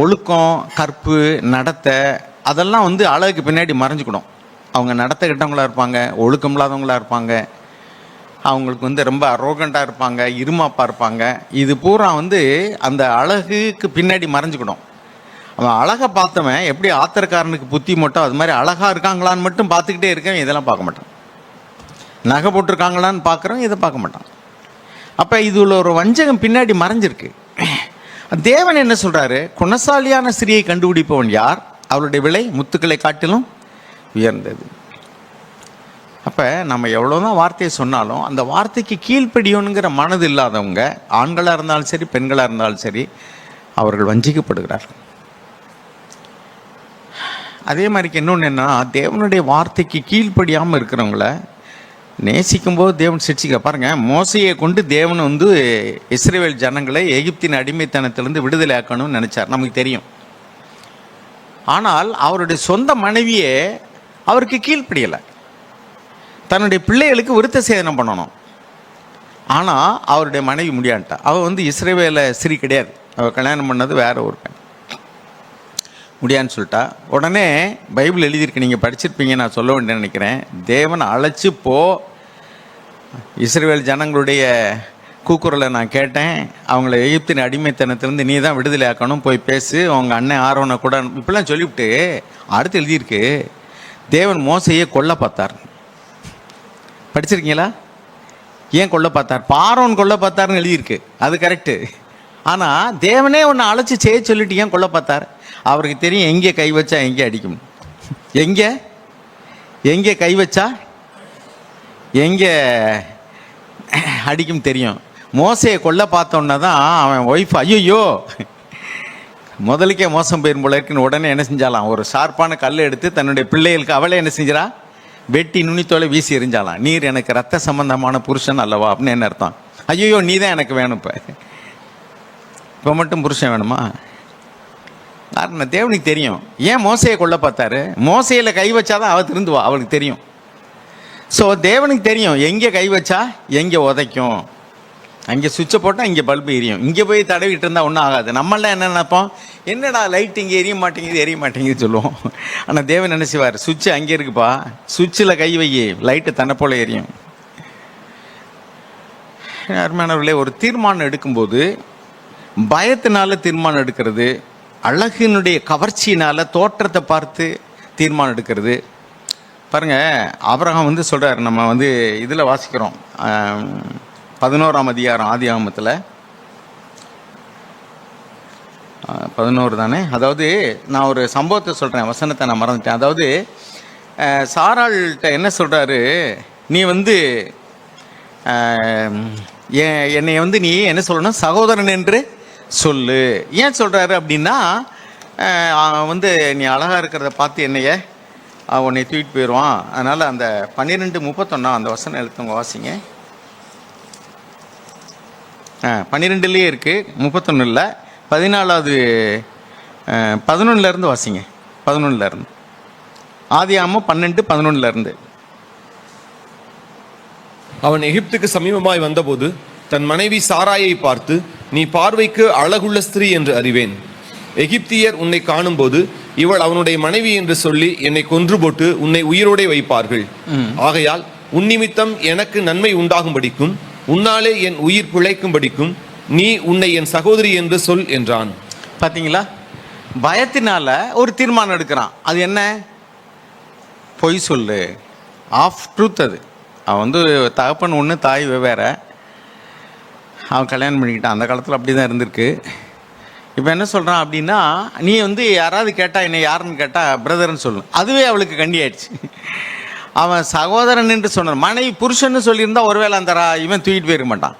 ஒழுக்கம், கற்பு, நடத்தை, அதெல்லாம் வந்து அழகுக்கு பின்னாடி மறைஞ்சிக்கணும். அவங்க நடத்தை கிட்டவங்களாக இருப்பாங்க, ஒழுக்கம் இல்லாதவங்களாக இருப்பாங்க, அவங்களுக்கு வந்து ரொம்ப அரோகண்டாக இருப்பாங்க, இருமாப்பாக இருப்பாங்க. இது பூரா வந்து அந்த அழகுக்கு பின்னாடி மறைஞ்சிக்கணும். அவன் அழகை பார்த்தவன் எப்படி ஆத்திரக்காரனுக்கு புத்தி மட்டும் அது மாதிரி அழகாக இருக்காங்களான்னு மட்டும் பார்த்துக்கிட்டே இருக்கேன், இதெல்லாம் பார்க்க மாட்டான். நகை போட்டிருக்காங்களான்னு பார்க்குறோம், இதை பார்க்க மாட்டான். அப்போ இதில் ஒரு வஞ்சகம் பின்னாடி மறைஞ்சிருக்கு. தேவன் என்ன சொல்கிறாரு? குணசாலியான ஸ்திரியை கண்டுபிடிப்பவன் யார்? அவருடைய விலை முத்துக்களை காட்டிலும் உயர்ந்தது. அப்போ நம்ம எவ்வளோதான் வார்த்தையை சொன்னாலும் அந்த வார்த்தைக்கு கீழ்ப்படியணுங்கிற மனது இல்லாதவங்க, ஆண்களாக இருந்தாலும் சரி பெண்களாக இருந்தாலும் சரி, அவர்கள் வஞ்சிக்கப்படுகிறார்கள். அதே மாதிரிக்கு இன்னொன்று என்ன, தேவனுடைய வார்த்தைக்கு கீழ்ப்படியாமல் இருக்கிறவங்கள நேசிக்கும்போது தேவன் சிரிச்சிக்க. பாருங்கள், மோசையை கொண்டு தேவன் வந்து இஸ்ரவேல் ஜனங்களை எகிப்தின் அடிமைத்தனத்திலிருந்து விடுதலை ஆக்கணும்னு நினச்சார், நமக்கு தெரியும். ஆனால் அவருடைய சொந்த மனைவியே அவருக்கு கீழ்ப்படியலை. தன்னுடைய பிள்ளைகளுக்கு விருத்த சேதனம் பண்ணணும், ஆனால் அவருடைய மனைவி முடியான்ட்டா. அவள் வந்து இஸ்ரவேல ஸ்திரீ கிடையாது, அவள் கல்யாணம் பண்ணது வேற ஒரு பெண், முடியான்னு சொல்லிட்டா. உடனே பைபிள் எழுதியிருக்கு, நீங்கள் படிச்சிருப்பீங்க, நான் சொல்ல வேண்டிய நினைக்கிறேன். தேவன் அழைச்சி போ, இஸ்ரவேல் ஜனங்களுடைய கூக்குரலை நான் கேட்டேன், அவங்கள எகிப்தின் அடிமைத்தனத்திலேருந்து நீ தான் விடுதலை ஆக்கணும், போய் பேசு, அவங்க அண்ணன் ஆரோனை கூட, இப்படிலாம் சொல்லிவிட்டு அடுத்து எழுதியிருக்கு, தேவன் மோசையை கொல்ல பார்த்தார். படிச்சிருக்கீங்களா? ஏன் கொல்ல பார்த்தார்? ஆரோன் கொல்ல பார்த்தாருன்னு எழுதியிருக்கு, அது கரெக்டு. ஆனால் தேவனே ஒன்று அழைச்சி செய்ய சொல்லிட்டு ஏன் கொல்ல பார்த்தார்? அவருக்கு தெரியும் எங்கே கை வச்சா எங்கே அடிக்கும், எங்கே கை வச்சா எங்கே அடிக்கும் தெரியும். மோசையை கொல்ல பார்த்தோன்னா தான் அவன் ஒய்ஃப் ஐயோ முதலுக்கே மோசம் போயிரும் போல இருக்குன்னு உடனே என்ன செஞ்சாலாம், ஒரு ஷார்ப்பான கல் எடுத்து தன்னுடைய பிள்ளைகளுக்கு அவளே என்ன செஞ்சிடா, வெட்டி நுனித்தோலை வீசி எறிஞ்சாலாம். நீர் எனக்கு ரத்த சம்பந்தமான புருஷன் அல்லவா அப்படின்னு என்ன அர்த்தம்? ஐயோ நீ தான் எனக்கு வேணும், இப்போ மட்டும் புருஷன் வேணுமா? காரணம் தேவனுக்கு தெரியும். ஏன் மோசையை கொல்ல பார்த்தாரு? மோசையில் கை வச்சாதான் அவள் திருந்துவா, அவளுக்கு தெரியும். ஸோ தேவனுக்கு தெரியும் எங்கே கை வச்சா எங்கே உதைக்கும், அங்கே சுவிட்சை போட்டால் இங்கே பல்பு எரியும், இங்கே போய் தடவிட்டு இருந்தால் ஒன்றும் ஆகாது. நம்மளாம் என்ன நினைப்போம், என்னடா லைட் இங்கே எரிய மாட்டேங்குது சொல்லுவோம். ஆனால் தேவன் என்ன செய்வார், சுவிட்சு அங்கே இருக்குப்பா, சுவிட்சில் கை வை, லைட்டு தன்னை போல எரியும். அருமையானவர்களே, ஒரு தீர்மானம் எடுக்கும்போது பயத்தினால தீர்மானம் எடுக்கிறது, அழகினுடைய கவர்ச்சியினால் தோற்றத்தை பார்த்து தீர்மானம் எடுக்கிறது. பாருங்கள், ஆபிரகாம் வந்து சொல்கிறார், நம்ம வந்து இதில் வாசிக்கிறோம் 11ஆம் அதிகாரம் ஆதியாகமத்தில் 11 தானே. அதாவது நான் ஒரு சம்பவத்தை சொல்கிறேன், வசனத்தை நான் மறந்துட்டேன். அதாவது சாராள்கிட்ட என்ன சொல்கிறாரு, நீ வந்து என்னை வந்து நீ என்ன சொல்லணும், சகோதரன் என்று சொல்லு. ஏன் சொல்கிறாரு அப்படின்னா, வந்து நீ அழகாக இருக்கிறத பார்த்து என்னைய உன்னை தூக்கிட்டு போயிடுவான். அதனால் அந்த 12:31 அந்த வசனம் எழுத்துங்க, வாசிங்க. 12லேயே இருக்குது, 31 இல்லை, 14வது 11லேருந்து வாசிங்க. 11லேருந்து ஆதியாகமம் 12:11. அவன் எகிப்துக்கு சமீபமாய் வந்தபோது தன் மனைவி சாராயை பார்த்து, நீ பார்வைக்கு அழகுள்ள ஸ்திரீ என்று அறிவேன். எகிப்தியர் உன்னை காணும்போது இவள் அவனுடைய மனைவி என்று சொல்லி என்னை கொன்று போட்டு உன்னை உயிரோடே வைப்பார்கள். ஆகையால் உன் நிமித்தம் எனக்கு நன்மை உண்டாகும்படிக்கும் உன்னாலே என் உயிர் பிழைக்கும்படிக்கும் நீ உன்னை என் சகோதரி என்று சொல் என்றான். பார்த்தீங்களா, பயத்தினால ஒரு தீர்மானம் எடுக்கிறான். அது என்ன? பொய் சொல்லு, ஆஃப் ட்ரூத் அது. அவன் வந்து தகப்பன் ஒன்று தாய் வெவ்வேறு, அவன் கல்யாணம் பண்ணிக்கிட்டான். அந்த காலத்தில் அப்படி தான் இருந்திருக்கு. இப்போ என்ன சொல்கிறான் அப்படின்னா, நீ வந்து யாராவது கேட்டால் என்னை யாருன்னு கேட்டால் பிரதர்ன்னு சொல்லணும். அதுவே அவளுக்கு கண்டி ஆயிடுச்சு. அவன் சகோதரன் என்று சொன்னான். மனைவி புருஷன்னு சொல்லியிருந்தா ஒருவேளை அந்த இவன் தூக்கிட்டு போயிருக்க மாட்டான்.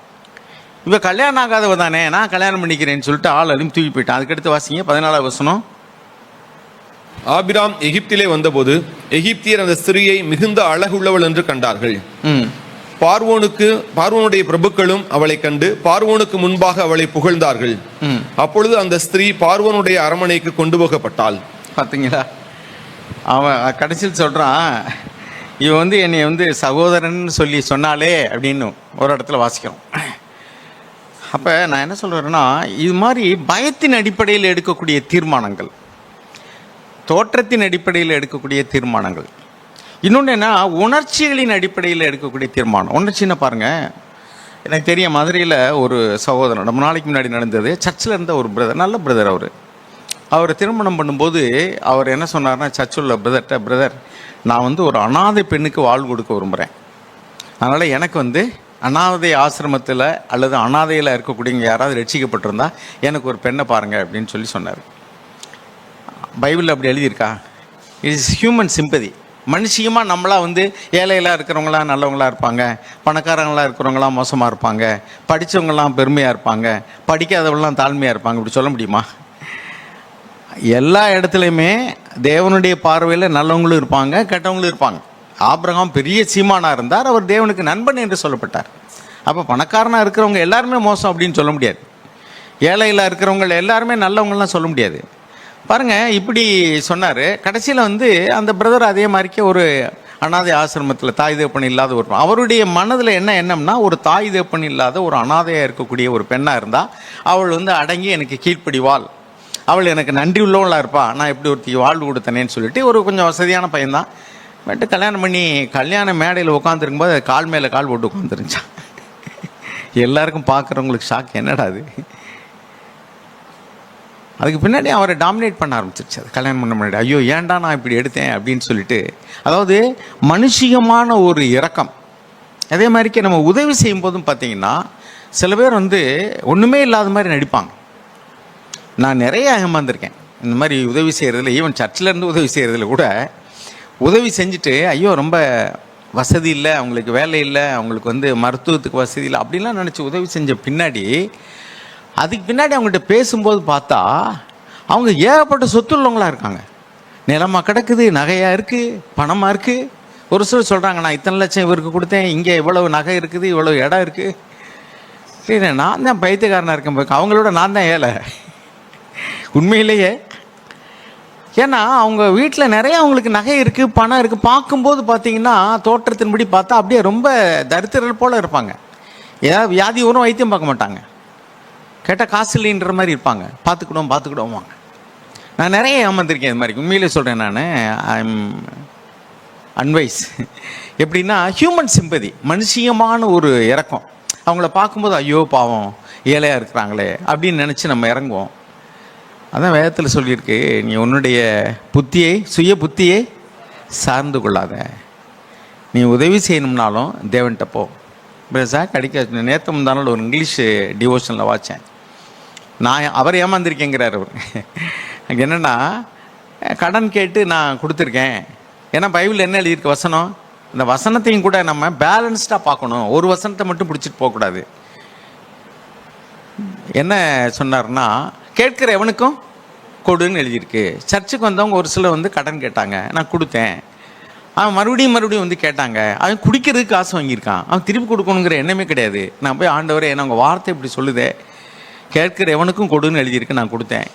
இவன் கல்யாணம் ஆகாதவ தானே, நான் கல்யாணம் பண்ணிக்கிறேன்னு சொல்லிட்டு ஆள் அதையும் தூக்கி போயிட்டான். அதுக்கடுத்து வாசிங்க 14வது வசனம். ஆபிராம் எகிப்திலே வந்தபோது எகிப்தியர் அந்த ஸ்திரியை மிகுந்த அழகுள்ளவள் என்று கண்டார்கள். பார்வோனுடைய பிரபுக்களும் அவளை கண்டு பார்வோனுக்கு முன்பாக அவளை புகழ்ந்தார்கள். அப்பொழுது அந்த ஸ்திரீ பார்வோனுடைய அரமனைக்கு கொண்டு போகப்பட்டாள். பார்த்தீங்களா, அவன் கடைசியில் சொல்கிறான், இவன் வந்து என்னை வந்து சகோதரன் சொல்லி சொன்னாலே அப்படின்னு ஒரு இடத்துல வாசிக்கிறோம். அப்போ நான் என்ன சொல்கிறேன்னா, இது மாதிரி பயத்தின் அடிப்படையில் எடுக்கக்கூடிய தீர்மானங்கள், தோற்றத்தின் அடிப்படையில் எடுக்கக்கூடிய தீர்மானங்கள், இன்னொன்று என்ன, உணர்ச்சிகளின் அடிப்படையில் எடுக்கக்கூடிய தீர்மானம். உணர்ச்சின்னு பாருங்கள், எனக்கு தெரிய மதுரையில் ஒரு சகோதரன் ரொம்ப நாளைக்கு முன்னாடி நடந்தது. சர்ச்சில் இருந்த ஒரு பிரதர், நல்ல பிரதர். அவர் திருமணம் பண்ணும்போது அவர் என்ன சொன்னார்னா, சர்ச்சில் உள்ள பிரதர், நான் வந்து ஒரு அனாதை பெண்ணுக்கு வாழ்வு கொடுக்க விரும்புகிறேன். அதனால் எனக்கு வந்து அனாதை ஆசிரமத்தில் அல்லது அனாதையில் இருக்கக்கூடியவங்க யாராவது ரட்சிக்கப்பட்டிருந்தா எனக்கு ஒரு பெண்ணை பாருங்கள் அப்படின்னு சொல்லி சொன்னார். பைபிளில் அப்படி எழுதியிருக்கா? It is human sympathy. மனுஷியமாக நம்மளாம் வந்து ஏழைகளாக இருக்கிறவங்களாம் நல்லவங்களாக இருப்பாங்க, பணக்காரங்களாக இருக்கிறவங்களாம் மோசமாக இருப்பாங்க, படித்தவங்களாம் பெருமையாக இருப்பாங்க, படிக்காதவங்களாம் தாழ்மையாக இருப்பாங்க, இப்படி சொல்ல முடியுமா? எல்லா இடத்துலையுமே தேவனுடைய பார்வையில் நல்லவங்களும் இருப்பாங்க, கெட்டவங்களும் இருப்பாங்க. ஆபிரகாம் பெரிய சீமானாக இருந்தார், அவர் தேவனுக்கு நண்பன் என்று சொல்லப்பட்டார். அப்போ பணக்காரனாக இருக்கிறவங்க எல்லாருமே மோசம் அப்படின்னு சொல்ல முடியாது, ஏழையில் இருக்கிறவங்க எல்லாருமே நல்லவங்களாம் சொல்ல முடியாது. பாருங்கள், இப்படி சொன்னார். கடைசியில் வந்து அந்த பிரதர் அதே மாதிரிக்கே ஒரு அனாதை ஆசிரமத்தில் தாய் தேப்பன் இல்லாத ஒரு, அவருடைய மனதில் என்ன எண்ணம்னா, ஒரு தாய் தேப்பன் இல்லாத ஒரு அனாதையாக இருக்கக்கூடிய ஒரு பெண்ணாக இருந்தால் அவள் வந்து அடங்கி எனக்கு கீழ்ப்படிவாள், அவள் எனக்கு நன்றி உள்ளவளாக இருப்பா, நான் எப்படி ஒருத்திக்கு வாழ்வு கொடுத்தனேன்னு சொல்லிட்டு ஒரு கொஞ்சம் வசதியான பையன்தான். பட்டு கல்யாணம் பண்ணி கல்யாண மேடையில் உட்காந்துருக்கும்போது கால் மேலே கால் போட்டு உட்காந்துருந்துச்சான். எல்லாருக்கும் பார்க்குறவங்களுக்கு ஷாக், என்னடா அது. அதுக்கு பின்னாடி அவரை டாமினேட் பண்ண ஆரம்பிச்சிருச்சு. அது கல்யாணம் பண்ண முன்னாடி, ஐயோ ஏன்டா நான் இப்படி எடுத்தேன் அப்படின்னு சொல்லிட்டு. அதாவது மனுஷிகமான ஒரு இரக்கம். அதே மாதிரிக்கே நம்ம உதவி செய்யும் போதும் பார்த்தீங்கன்னா, சில பேர் வந்து ஒன்றுமே இல்லாத மாதிரி நடிப்பாங்க. நான் நிறைய ஏமாந்துருக்கேன் இந்த மாதிரி உதவி செய்கிறதுல. ஈவன் சர்ச்சிலேருந்து உதவி செய்கிறதுல கூட உதவி செஞ்சுட்டு, ஐயோ ரொம்ப வசதி இல்லை, அவங்களுக்கு வேலை இல்லை, அவங்களுக்கு வந்து மருத்துவத்துக்கு வசதி இல்லை அப்படின்லாம் நினச்சி உதவி செஞ்ச பின்னாடி, அதுக்கு பின்னாடி அவங்கள்ட்ட பேசும்போது பார்த்தா அவங்க ஏகப்பட்ட சொத்து உள்ளவங்களாக இருக்காங்க. நிலமாக கிடக்குது, நகையாக இருக்குது, பணமாக இருக்குது. ஒரு சிலர் சொல்கிறாங்க, நான் இத்தனை லட்சம் இவருக்கு கொடுத்தேன், இங்கே இவ்வளவு நகை இருக்குது, இவ்வளவு இடம் இருக்குது. சரி, நான் தான் பைத்தியக்காரனாக இருக்கேன், அவங்களோட நான் தான் ஏழை உண்மையிலேயே. ஏன்னா அவங்க வீட்டில் நிறைய அவங்களுக்கு நகை இருக்குது, பணம் இருக்குது. பார்க்கும்போது பார்த்தீங்கன்னா தோற்றத்தின்படி பார்த்தா அப்படியே ரொம்ப தரித்திரல் போல் இருப்பாங்க. ஏதாவது வியாதி வரும், வைத்தியம் பார்க்க மாட்டாங்க, கேட்டால் காசு இல்லைன்ற மாதிரி இருப்பாங்க. பார்த்துக்கிடுவோம். நான் நிறைய ஏமாந்திருக்கேன் இது மாதிரி, உண்மையிலே சொல்கிறேன். நான் ஐம் அன்வைஸ். எப்படின்னா ஹியூமன் சிம்பதி, மனுஷியமான ஒரு இறக்கம். அவங்கள பார்க்கும்போது ஐயோ பாவம் ஏழையாக இருக்கிறாங்களே அப்படின்னு நினச்சி நம்ம இறங்குவோம். அதான் வேதத்தில் சொல்லியிருக்கு, நீ உன்னுடைய புத்தியை, சுய புத்தியை சார்ந்து கொள்ளாத, நீ உதவி செய்யணும்னாலும் தேவன்கிட்ட போ. கிடைக்க நேற்று முந்தானால் ஒரு இங்கிலீஷ் டிவோஷனில் வாச்சேன். நான் அவர் ஏமாந்திருக்கேங்கிறார் அவர். அங்கே என்னென்னா, கடன் கேட்டு நான் கொடுத்துருக்கேன். ஏன்னா பைபிள் என்ன எழுதியிருக்கு வசனம், இந்த வசனத்தையும் கூட நம்ம பேலன்ஸ்டாக பார்க்கணும், ஒரு வசனத்தை மட்டும் பிடிச்சிட்டு போகக்கூடாது. என்ன சொன்னார்னா, கேட்குற எவனுக்கும் கொடுன்னு எழுதியிருக்கு. சர்ச்சுக்கு வந்தவங்க ஒரு சிலர் வந்து கடன் கேட்டாங்க, நான் கொடுத்தேன். அவன் மறுபடியும் வந்து கேட்டாங்க, அவன் குடிக்கிறதுக்கு காசு வாங்கியிருக்கான், அவன் திருப்பி கொடுக்கணுங்கிற எண்ணமே கிடையாது. நான் போய் ஆண்டவரே, ஏன்னா உங்கள் வார்த்தை இப்படி சொல்லுதே, கேட்குற எவனுக்கும் கொடுன்னு எழுதியிருக்கு, நான் கொடுத்தேன்.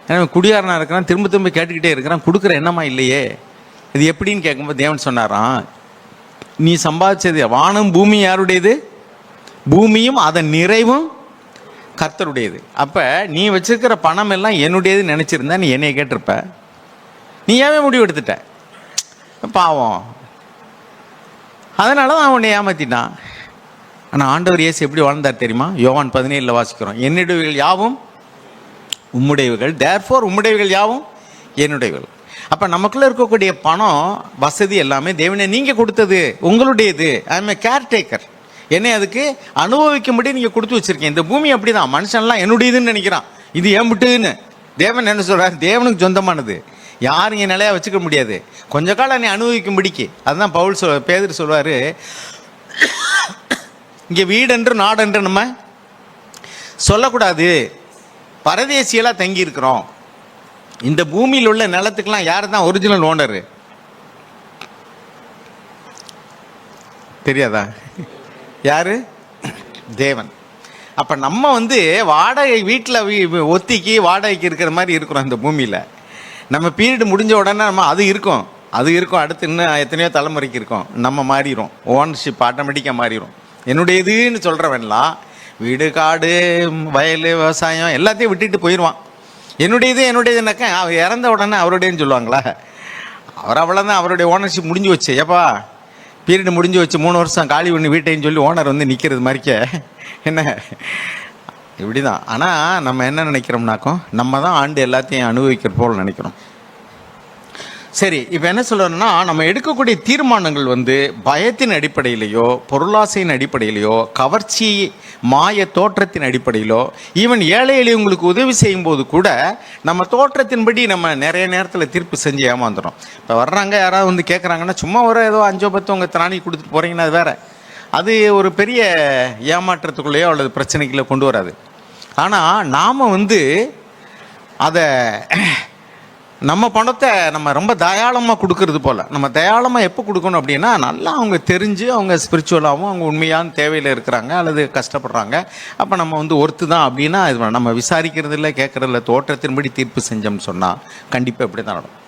ஏன்னா குடியாரனாக இருக்கிறான், திரும்ப கேட்டுக்கிட்டே இருக்கிறான், கொடுக்குற எண்ணமா இல்லையே, இது எப்படின்னு கேட்கும்போது தேவன் சொன்னாராம், நீ சம்பாதிச்சது, வானம் பூமி யாருடையது, பூமியும் அதன் நிறைவும் கர்த்தருடையது. அப்போ நீ வச்சிருக்கிற பணம் எல்லாம் என்னுடையது நினச்சிருந்தா நீ என்னைய கேட்டிருப்ப, நீ ஏன் முடிவு எடுத்துட்ட, பாவம். அதனால தான் அவனை ஏமாத்திட்டான். ஆனால் ஆண்டவர் இயேசு எப்படி வாழ்ந்தார் தெரியுமா? யோவான் 17 வாசிக்கிறோம், என்னுடையவைகள் யாவும் உம்முடையவைகள், தேர்ஃபோர் உம்முடையவைகள் யாவும் என்னுடையவைகள். அப்போ நமக்குள்ளே இருக்கக்கூடிய பணம் வசதி எல்லாமே தேவனே நீங்கள் கொடுத்தது, உங்களுடையது. I M A caretaker. என்னை அதுக்கு அனுபவிக்கும்படி நீங்கள் கொடுத்து வச்சுருக்கீங்க. இந்த பூமி அப்படி தான், மனுஷன்லாம் என்னுடையதுன்னு நினைக்கிறான், இது ஏன் விட்டுன்னு. தேவன் என்ன சொல்கிறார்? தேவனுக்கு சொந்தமானது, யாரும் இங்கே நிலையாக வச்சுக்க முடியாது. கொஞ்ச காலம் நீ அனுபவிக்கும்படிக்கு. அதுதான் பவுல் பேதுரு சொல்வார், இங்கே வீடென்று நாடென்று நம்ம சொல்லக்கூடாது, பரதேசியெல்லாம் தங்கி இருக்கிறோம். இந்த பூமியில் உள்ள நிலத்துக்கெல்லாம் யார் தான் ஒரிஜினல் ஓனரு தெரியாதா? யாரு? தேவன். அப்போ நம்ம வாடகை வீட்டில் ஒத்திக்கு வாடகைக்கு இருக்கிற மாதிரி இருக்கிறோம் இந்த பூமியில். நம்ம பீரியடு முடிஞ்ச உடனே நம்ம அது இருக்கும் அடுத்து இன்னும் எத்தனையோ தலைமுறைக்கு இருக்கும், நம்ம மாறிடும், ஓனர்ஷிப் ஆட்டோமேட்டிக்காக மாறிடும். என்னுடையதுன்னு சொல்கிறவன்லாம் வீடு காடு வயல் விவசாயம் எல்லாத்தையும் விட்டுட்டு போயிடுவான். என்னுடையதுனாக்கா அவர் இறந்த உடனே அவருடையன்னு சொல்லுவாங்களா? அவர் அவ்வளோதான், அவருடைய ஓனர்ஷிப் முடிஞ்சு வச்சு. ஏப்பா பீரியடு முடிஞ்சு வச்சு 3 வருஷம் காலி பண்ணி வீட்டைன்னு சொல்லி ஓனர் நிற்கிறது மாதிரிக்க என்ன இப்படி தான். ஆனால் நம்ம என்ன நினைக்கிறோம்னாக்கோ, நம்ம தான் ஆண்டு எல்லாத்தையும் அனுபவிக்கிற போல் நினைக்கிறோம். சரி, இப்போ என்ன சொல்கிறோன்னா, நம்ம எடுக்கக்கூடிய தீர்மானங்கள் பயத்தின் அடிப்படையிலையோ, பொருளாசையின் அடிப்படையிலையோ, கவர்ச்சி மாய தோற்றத்தின் அடிப்படையிலோ, ஈவன் ஏழை எளியவங்களுக்கு உதவி செய்யும்போது கூட நம்ம தோற்றத்தின்படி நம்ம நிறைய நேரத்தில் தீர்ப்பு செஞ்சு ஏமாந்துடும். இப்போ வர்றாங்க யாராவது கேட்குறாங்கன்னா, சும்மா ஒரு ஏதோ 5-10 உங்கள் திராணி கொடுத்துட்டு போகிறீங்கன்னா அது வேறு. அது ஒரு பெரிய ஏமாற்றத்துக்குள்ளேயோ அல்லது பிரச்சனைக்குள்ளே கொண்டு வராது. ஆனால் நாம் அதை நம்ம பணத்தை நம்ம ரொம்ப தயாளமாக கொடுக்கறது போல், நம்ம தயாளமாக எப்போ கொடுக்கணும் அப்படின்னா, நல்லா அவங்க தெரிஞ்சு அவங்க ஸ்பிரிச்சுவலாகவும் அவங்க உண்மையான தேவையில் இருக்கிறாங்க அல்லது கஷ்டப்படுறாங்க. அப்போ நம்ம ஒர்த்து தான் அப்படின்னா இது நம்ம விசாரிக்கிறது இல்லை, கேட்குறதில்ல, தோற்றத்தின்படி தீர்ப்பு செஞ்சோம்னு சொன்னால் கண்டிப்பாக இப்படி தான் நடக்கும்.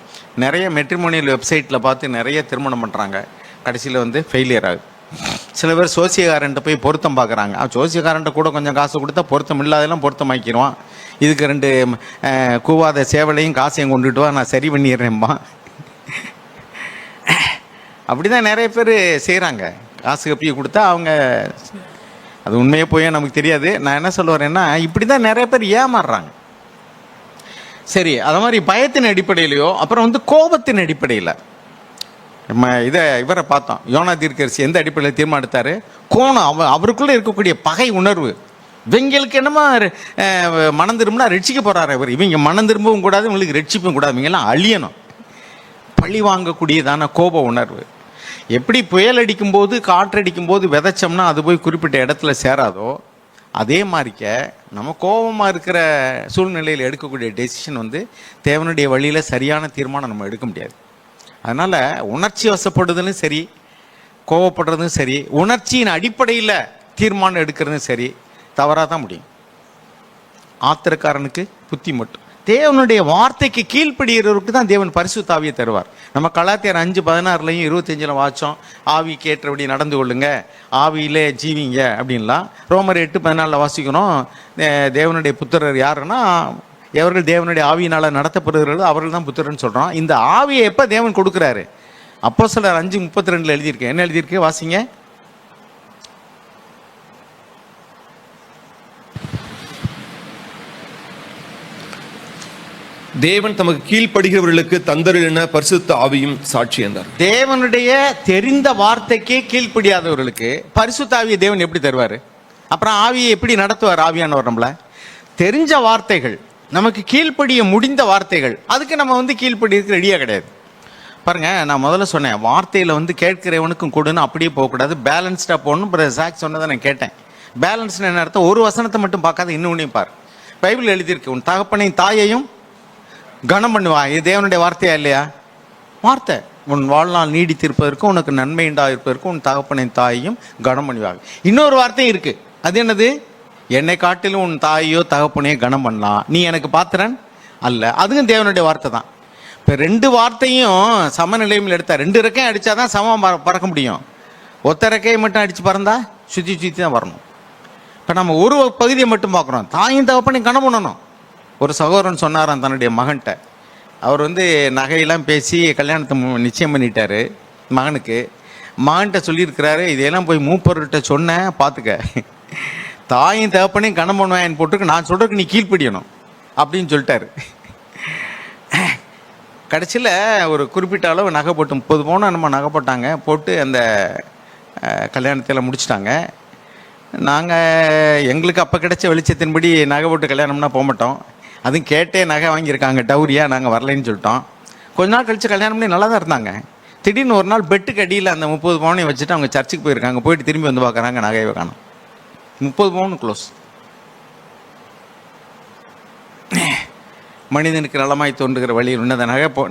நிறைய மெட்ரிமோனியல் வெப்சைட்டில் பார்த்து நிறைய திருமணம் பண்ணுறாங்க, கடைசியில் ஃபெயிலியர் ஆகுது. சில பேர் சோசியக்காரன்ட்ட போய் பொருத்தம் பார்க்குறாங்க. சோசியக்காரன்ட்ட கூட கொஞ்சம் காசு கொடுத்தா பொருத்தம் இல்லாதெல்லாம் பொருத்தம் ஆக்கிடுவான். இதுக்கு 2 கூவாத சேவலையும் காசையும் கொண்டுட்டு வா, நான் சரி பண்ணிடுறேன்பா. அப்படி தான் நிறைய பேர் செய்கிறாங்க. காசு கப்பியை கொடுத்தா அவங்க, அது உண்மையே போய் நமக்கு தெரியாது. நான் என்ன சொல்ல வரேன்னா, இப்படி தான் நிறைய பேர் ஏமாறுறாங்க. சரி, அது மாதிரி பயத்தின் அடிப்படையிலையோ, அப்புறம் கோபத்தின் அடிப்படையில் நம்ம இவரை பார்த்தோம். யோனா தீர்க்கதரிசி எந்த அடிப்படையில் தீர்மானம் எடுத்தார்? கோணம், அவருக்குள்ளே இருக்கக்கூடிய பகை உணர்வு. இவங்களுக்கு என்னமா மனம் திரும்பினா ரட்சிக்க போகிறாரு இவர். இவங்க மனம் திரும்பவும் கூடாது, இவங்களுக்கு ரட்சிப்பும் கூடாது, இவங்கெல்லாம் அழியணும். பழி வாங்கக்கூடியதான கோப உணர்வு. எப்படி புயல் அடிக்கும்போது காற்றடிக்கும்போது விதைச்சோம்னா அது போய் குறிப்பிட்ட இடத்துல சேராதோ, அதே மாதிரிக்க நம்ம கோபமாக இருக்கிற சூழ்நிலையில் எடுக்கக்கூடிய டெசிஷன் தேவனுடைய வழியில் சரியான தீர்மானம் நம்ம எடுக்க முடியாது. அதனால் உணர்ச்சி வசப்படுறதுன்னு சரி, கோவப்படுறதும் சரி, உணர்ச்சியின் அடிப்படையில் தீர்மானம் எடுக்கிறதும் சரி, தவறாக தான் முடியும். ஆத்திரக்காரனுக்கு புத்தி மட்டும். தேவனுடைய வார்த்தைக்கு கீழ்ப்படுகிறவருக்கு தான் தேவன் பரிசுத்த ஆவியை தருவார். நம்ம கலாத்தியர் 5:16 25 வாச்சோம், ஆவிக்கு ஏற்றபடி நடந்து கொள்ளுங்க, ஆவியிலே ஜீவிங்க அப்படின்லாம். ரோமர் 8:14 வாசிக்கிறோம், தேவனுடைய புத்திரர் யாருன்னா எவர்கள் தேவனுடைய ஆவியினால் நடத்தப்படுகிறார்களோ அவர்கள் தான் புத்திரன்னு சொல்கிறோம். இந்த ஆவியை எப்போ தேவன் கொடுக்குறாரு? அப்போஸ்தலர் 5:32 எழுதியிருக்கேன். என்ன எழுதியிருக்கு? வாசிங்க. தேவன் தமக்கு கீழ்ப்படுகிறவர்களுக்கு தந்தருளின பரிசுத்த ஆவியும் சாட்சி என்றார். தேவனுடைய தெரிந்த வார்த்தைக்கே கீழ்ப்படியாதவர்களுக்கு பரிசுத்த ஆவியை தேவன் எப்படி தருவார்? அப்புறம் ஆவியை எப்படி நடத்துவார்? ஆவியானவர் நம்மள தெரிஞ்ச வார்த்தைகள், நமக்கு கீழ்ப்படிய முடிந்த வார்த்தைகள், அதுக்கு நம்ம கீழ்ப்படிக்கு ரெடியாக கிடையாது. பாருங்க, நான் முதல்ல சொன்னேன், வார்த்தையில் கேட்கிறவனுக்கும் கொடுன்னு அப்படியே போகக்கூடாது, பேலன்ஸ்டாக போகணும். சாக் சொன்னதை நான் கேட்டேன். பேலன்ஸ்னு என்ன அர்த்தம்? ஒரு வசனத்தை மட்டும் பார்க்காத இன்னொன்னையும் பார். பைபிள் எழுதியிருக்கு, உன் தகப்பனையும் தாயையும் கனம் பண்ணுவான். இது தேவனுடைய வார்த்தையா இல்லையா? வார்த்தை. உன் வாழ்நாள் நீடித்திருப்பதற்கும் உனக்கு நன்மை உண்டாயிருப்பதற்கும் உன் தகப்பனையும் தாயையும் கனம் பண்ணுவாங்க. இன்னொரு வார்த்தையும் இருக்கு, அது என்னது? என்னை காட்டிலும் உன் தாயோ தகப்பனையோ கனம் பண்ணலாம், நீ எனக்கு பாத்திரன் அல்ல. அதுவும் தேவனுடைய வார்த்தை தான். இப்போ 2 வார்த்தையும் சமநிலையில் எடுத்தா 2 ரெக்கையும் அடித்தாதான் சமம் பறக்க முடியும். ஒத்த ரெக்கையை மட்டும் அடித்து பறந்தா சுற்றி சுற்றி தான் வரணும். இப்போ நம்ம ஒரு பகுதியை மட்டும் பார்க்குறோம். தாயும் தகப்பனையும் கனம் பண்ணணும். ஒரு சகோதரன் சொன்னாராம் தன்னுடைய மகன்கிட்ட. அவர் நகையெல்லாம் பேசி கல்யாணத்தை நிச்சயம் பண்ணிட்டாரு மகனுக்கு. மகன்கிட்ட சொல்லியிருக்கிறாரு, இதையெல்லாம் போய் மூப்பர்கிட்ட சொன்னேன் பார்த்துக்க, தாயும் தகப்பனையும் கனம் பண்ணுவேன் போட்டுருக்கு, நான் சொல்கிறதுக்கு நீ கீழ்ப்படியணும் அப்படின்னு சொல்லிட்டாரு. கடைசியில் ஒரு குறிப்பிட்ட அளவு நகை போட்டு 30 பவுன் நம்ம நகை போட்டாங்க, போட்டு அந்த கல்யாணத்தில் முடிச்சிட்டாங்க. நாங்கள் எங்களுக்கு அப்போ கிடைச்ச வெளிச்சத்தின்படி நகை போட்டு கல்யாணம்னா போக மாட்டோம். அதுவும் கேட்டே நகை வாங்கியிருக்காங்க டவுரியாக, நாங்கள் வரலைன்னு சொல்லிட்டோம். கொஞ்ச நாள் கழித்து கல்யாணம் பண்ணி நல்லா தான் இருந்தாங்க. திடீர்னு ஒரு நாள் பெட்டுக்கு அடியில் அந்த 30 பவுனையும் வச்சுட்டு அவங்க சர்ச்சுக்கு போயிருக்காங்க. போயிட்டு திரும்பி வந்து பார்க்குறாங்க, நகையை காணும். 30 பவுன் க்ளோஸ். மனிதனுக்கு நலமாய் தோன்றுகிற வழி ஒன்று. அந்த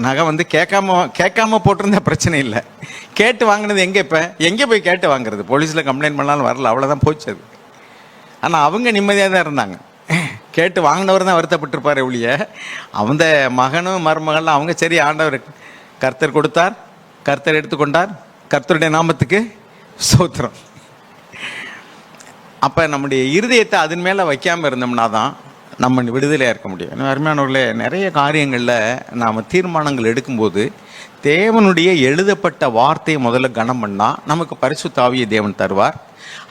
நகை வந்து கேட்காம போட்டிருந்தா பிரச்சனை இல்லை. கேட்டு வாங்கினது எங்கே போய் கேட்டு வாங்குறது? போலீஸில் கம்ப்ளைண்ட் பண்ணாலும் வரல, அவ்வளோதான் போச்சு அது. ஆனால் அவங்க நிம்மதியாக தான் இருந்தாங்க. கேட்டு வாங்கினவர் தான் வருத்தப்பட்டிருப்பார் ஒழிய, அந்த மகனும் மருமகளும் அவங்க சரி, ஆண்டவர் கர்த்தர் கொடுத்தார், கர்த்தர் எடுத்துக்கொண்டார், கர்த்தருடைய நாமத்துக்கு ஸ்தோத்திரம். அப்போ நம்முடைய இருதயத்தை அதன் மேலே வைக்காமல் இருந்தோம்னா தான் நம்ம விடுதலையாக இருக்க முடியும். அருமையானவர்களே, நிறைய காரியங்களில் நாம் தீர்மானங்கள் எடுக்கும்போது தேவனுடைய எழுதப்பட்ட வார்த்தையை முதல்ல கனம் பண்ணால் நமக்கு பரிசுத்த ஆவியை தேவன் தருவார்.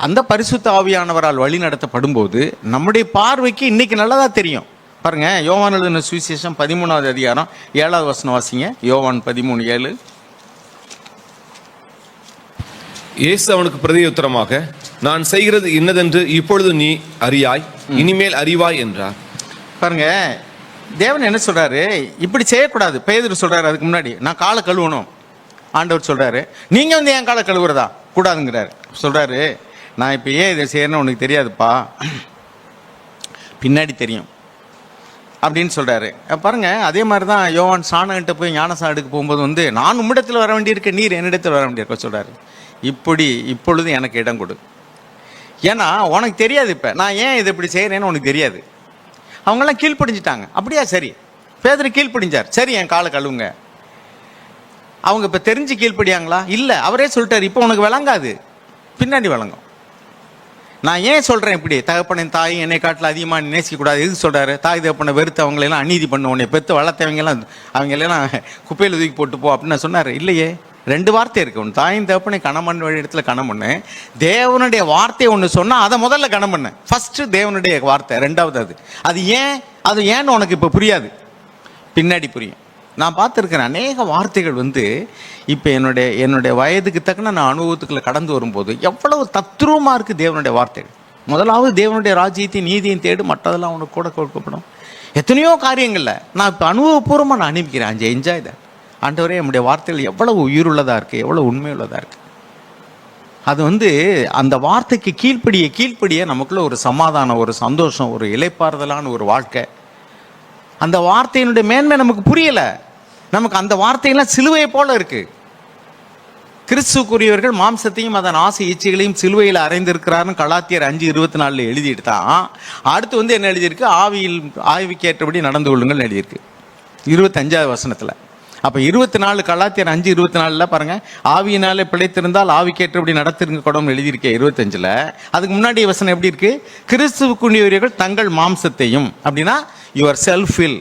அந்த பரிசுத்த ஆவியானவரால் வழி நடத்தப்படும் போது நம்முடைய பார்வைக்கு இன்னைக்கு நல்லதா தெரியும். பாருங்க, யோவான் எழுதின சுவிசேஷம் 13வது அதிகாரம் 7வது வசனம் வாசிங்க. யோவான் 13:7. இயேசு அவனுக்கு பிரதியுத்தரமாக, நான் செய்கிறது இன்னதென்று இப்பொழுது நீ அறியாய், இனிமேல் அறிவாய் என்றார். பாருங்க, தேவன் என்ன சொல்றாரு? இப்படி செய்யக்கூடாது. பேதுரு சொல்றாரு, அதுக்கு முன்னாடி நான் காலை கழுவணும். ஆண்டவர் சொல்றாரு, நீங்க வந்து என் காலை கழுவுறதா கூடாதுங்கிறாரு. சொல்றாரு, நான் இப்போ ஏன் இதை செய்யறேன்னு உனக்கு தெரியாதுப்பா, பின்னாடி தெரியும் அப்படின்னு சொல்றாரு. பாருங்க, அதே மாதிரி தான் யோவான் சாணகிட்ட போய் ஞானசானம் எடுக்க போகும்போது வந்து, நான் உம்மிடத்தில் வர வேண்டியிருக்க, நீர் என்னிடத்தில் வர வேண்டியிருக்க சொல்றாரு. இப்பொழுது எனக்கு இடம் கொடு. ஏன்னா உனக்கு தெரியாது, இப்போ நான் ஏன் இதை இப்படி செய்கிறேன்னு உனக்கு தெரியாது. அவங்கெல்லாம் கீழ்ப்படிஞ்சிட்டாங்க. அப்படியா, சரி. பேதுரு கீழ்ப்படிஞ்சார். சரி, என் காலை கழுவுங்க. அவங்க இப்போ தெரிஞ்சு கீழ்ப்படியாங்களா? இல்லை. அவரே சொல்லிட்டார், இப்போ உனக்கு விளங்காது, பின்னாடி விளங்கும். நான் ஏன் சொல்கிறேன் இப்படி? தகப்பனின் தாய் என்னை காட்டில் அதிகமாக நேசிக்கக்கூடாது. எதுக்கு சொல்கிறாரு? தாய் தகப்பனை வெறுத்து அவங்களெல்லாம் அநீதி பண்ண, உன்னை பெற்று வளர்த்தவங்கெல்லாம் அவங்களெல்லாம் குப்பையில் தூக்கி போட்டு போ அப்படின்னு சொன்னார். இல்லையே, 2 வார்த்தை இருக்குது. உன் தாயின் தகப்பனை கணம் பண்ண வேண்டிய இடத்துல கணம் பண்ணு. தேவனுடைய வார்த்தையை ஒன்று சொன்னால் அதை முதல்ல கணம் பண்ணு. ஃபஸ்ட்டு தேவனுடைய வார்த்தை, 2வது அது ஏன்னு உனக்கு இப்போ புரியாது, பின்னாடி புரியும். நான் பார்த்துருக்கிறேன் அநேக வார்த்தைகள் வந்து இப்போ என்னுடைய வயதுக்கு தக்கன நான் அனுபவத்துக்குள்ள கடந்து வரும்போது எவ்வளவு தத்ரூபமாக இருக்குது தேவனுடைய வார்த்தைகள். முதலாவது தேவனுடைய ராஜ்யத்தையும் நீதியும் தேடு, மற்றதெல்லாம் உனக்கு கூட கொடுக்கப்படும். எத்தனையோ காரியங்களில் நான் இப்போ அனுபவபூர்வமாக நான் அனுப்பிக்கிறேன். என்ஜாய் தான். ஆண்டவரே, நம்முடைய வார்த்தைகள் எவ்வளவு உயிருள்ளதாக இருக்குது, எவ்வளோ உண்மையுள்ளதாக இருக்குது. அது வந்து அந்த வார்த்தைக்கு கீழ்ப்படிய நமக்குள்ள ஒரு சமாதானம், ஒரு சந்தோஷம், ஒரு இளைப்பாறுதலான ஒரு வாழ்க்கை. அந்த வார்த்தையினுடைய மேன்மை நமக்கு புரியலை. நமக்கு அந்த வார்த்தையெல்லாம் சிலுவையை போல இருக்கு. கிறிஸ்துக்குரியவர்கள் மாம்சத்தையும் அதன் ஆசை இச்சைகளையும் சிலுவையில் அறைந்திருக்கிறாருன்னு கலாத்தியர் 5:24 எழுதிட்டு தான் அடுத்து வந்து என்ன எழுதியிருக்கு? ஆவிக்கு ஏற்றபடி நடந்து கொள்ளுங்கள் எழுதியிருக்கு 25வது வசனத்தில். அப்போ 24 கலாத்தியர் 5:24 பாருங்க, ஆவியினாலே பிழைத்திருந்தால் ஆவிக்கேற்றபடி நடத்திருங்க கூடம் எழுதியிருக்கேன் 25ல். அதுக்கு முன்னாடி வசனம் எப்படி இருக்கு? கிறிஸ்துவுக்குரியவர்கள் தங்கள் மாம்சத்தையும், அப்படின்னா யுவர் செல்ஃபில்,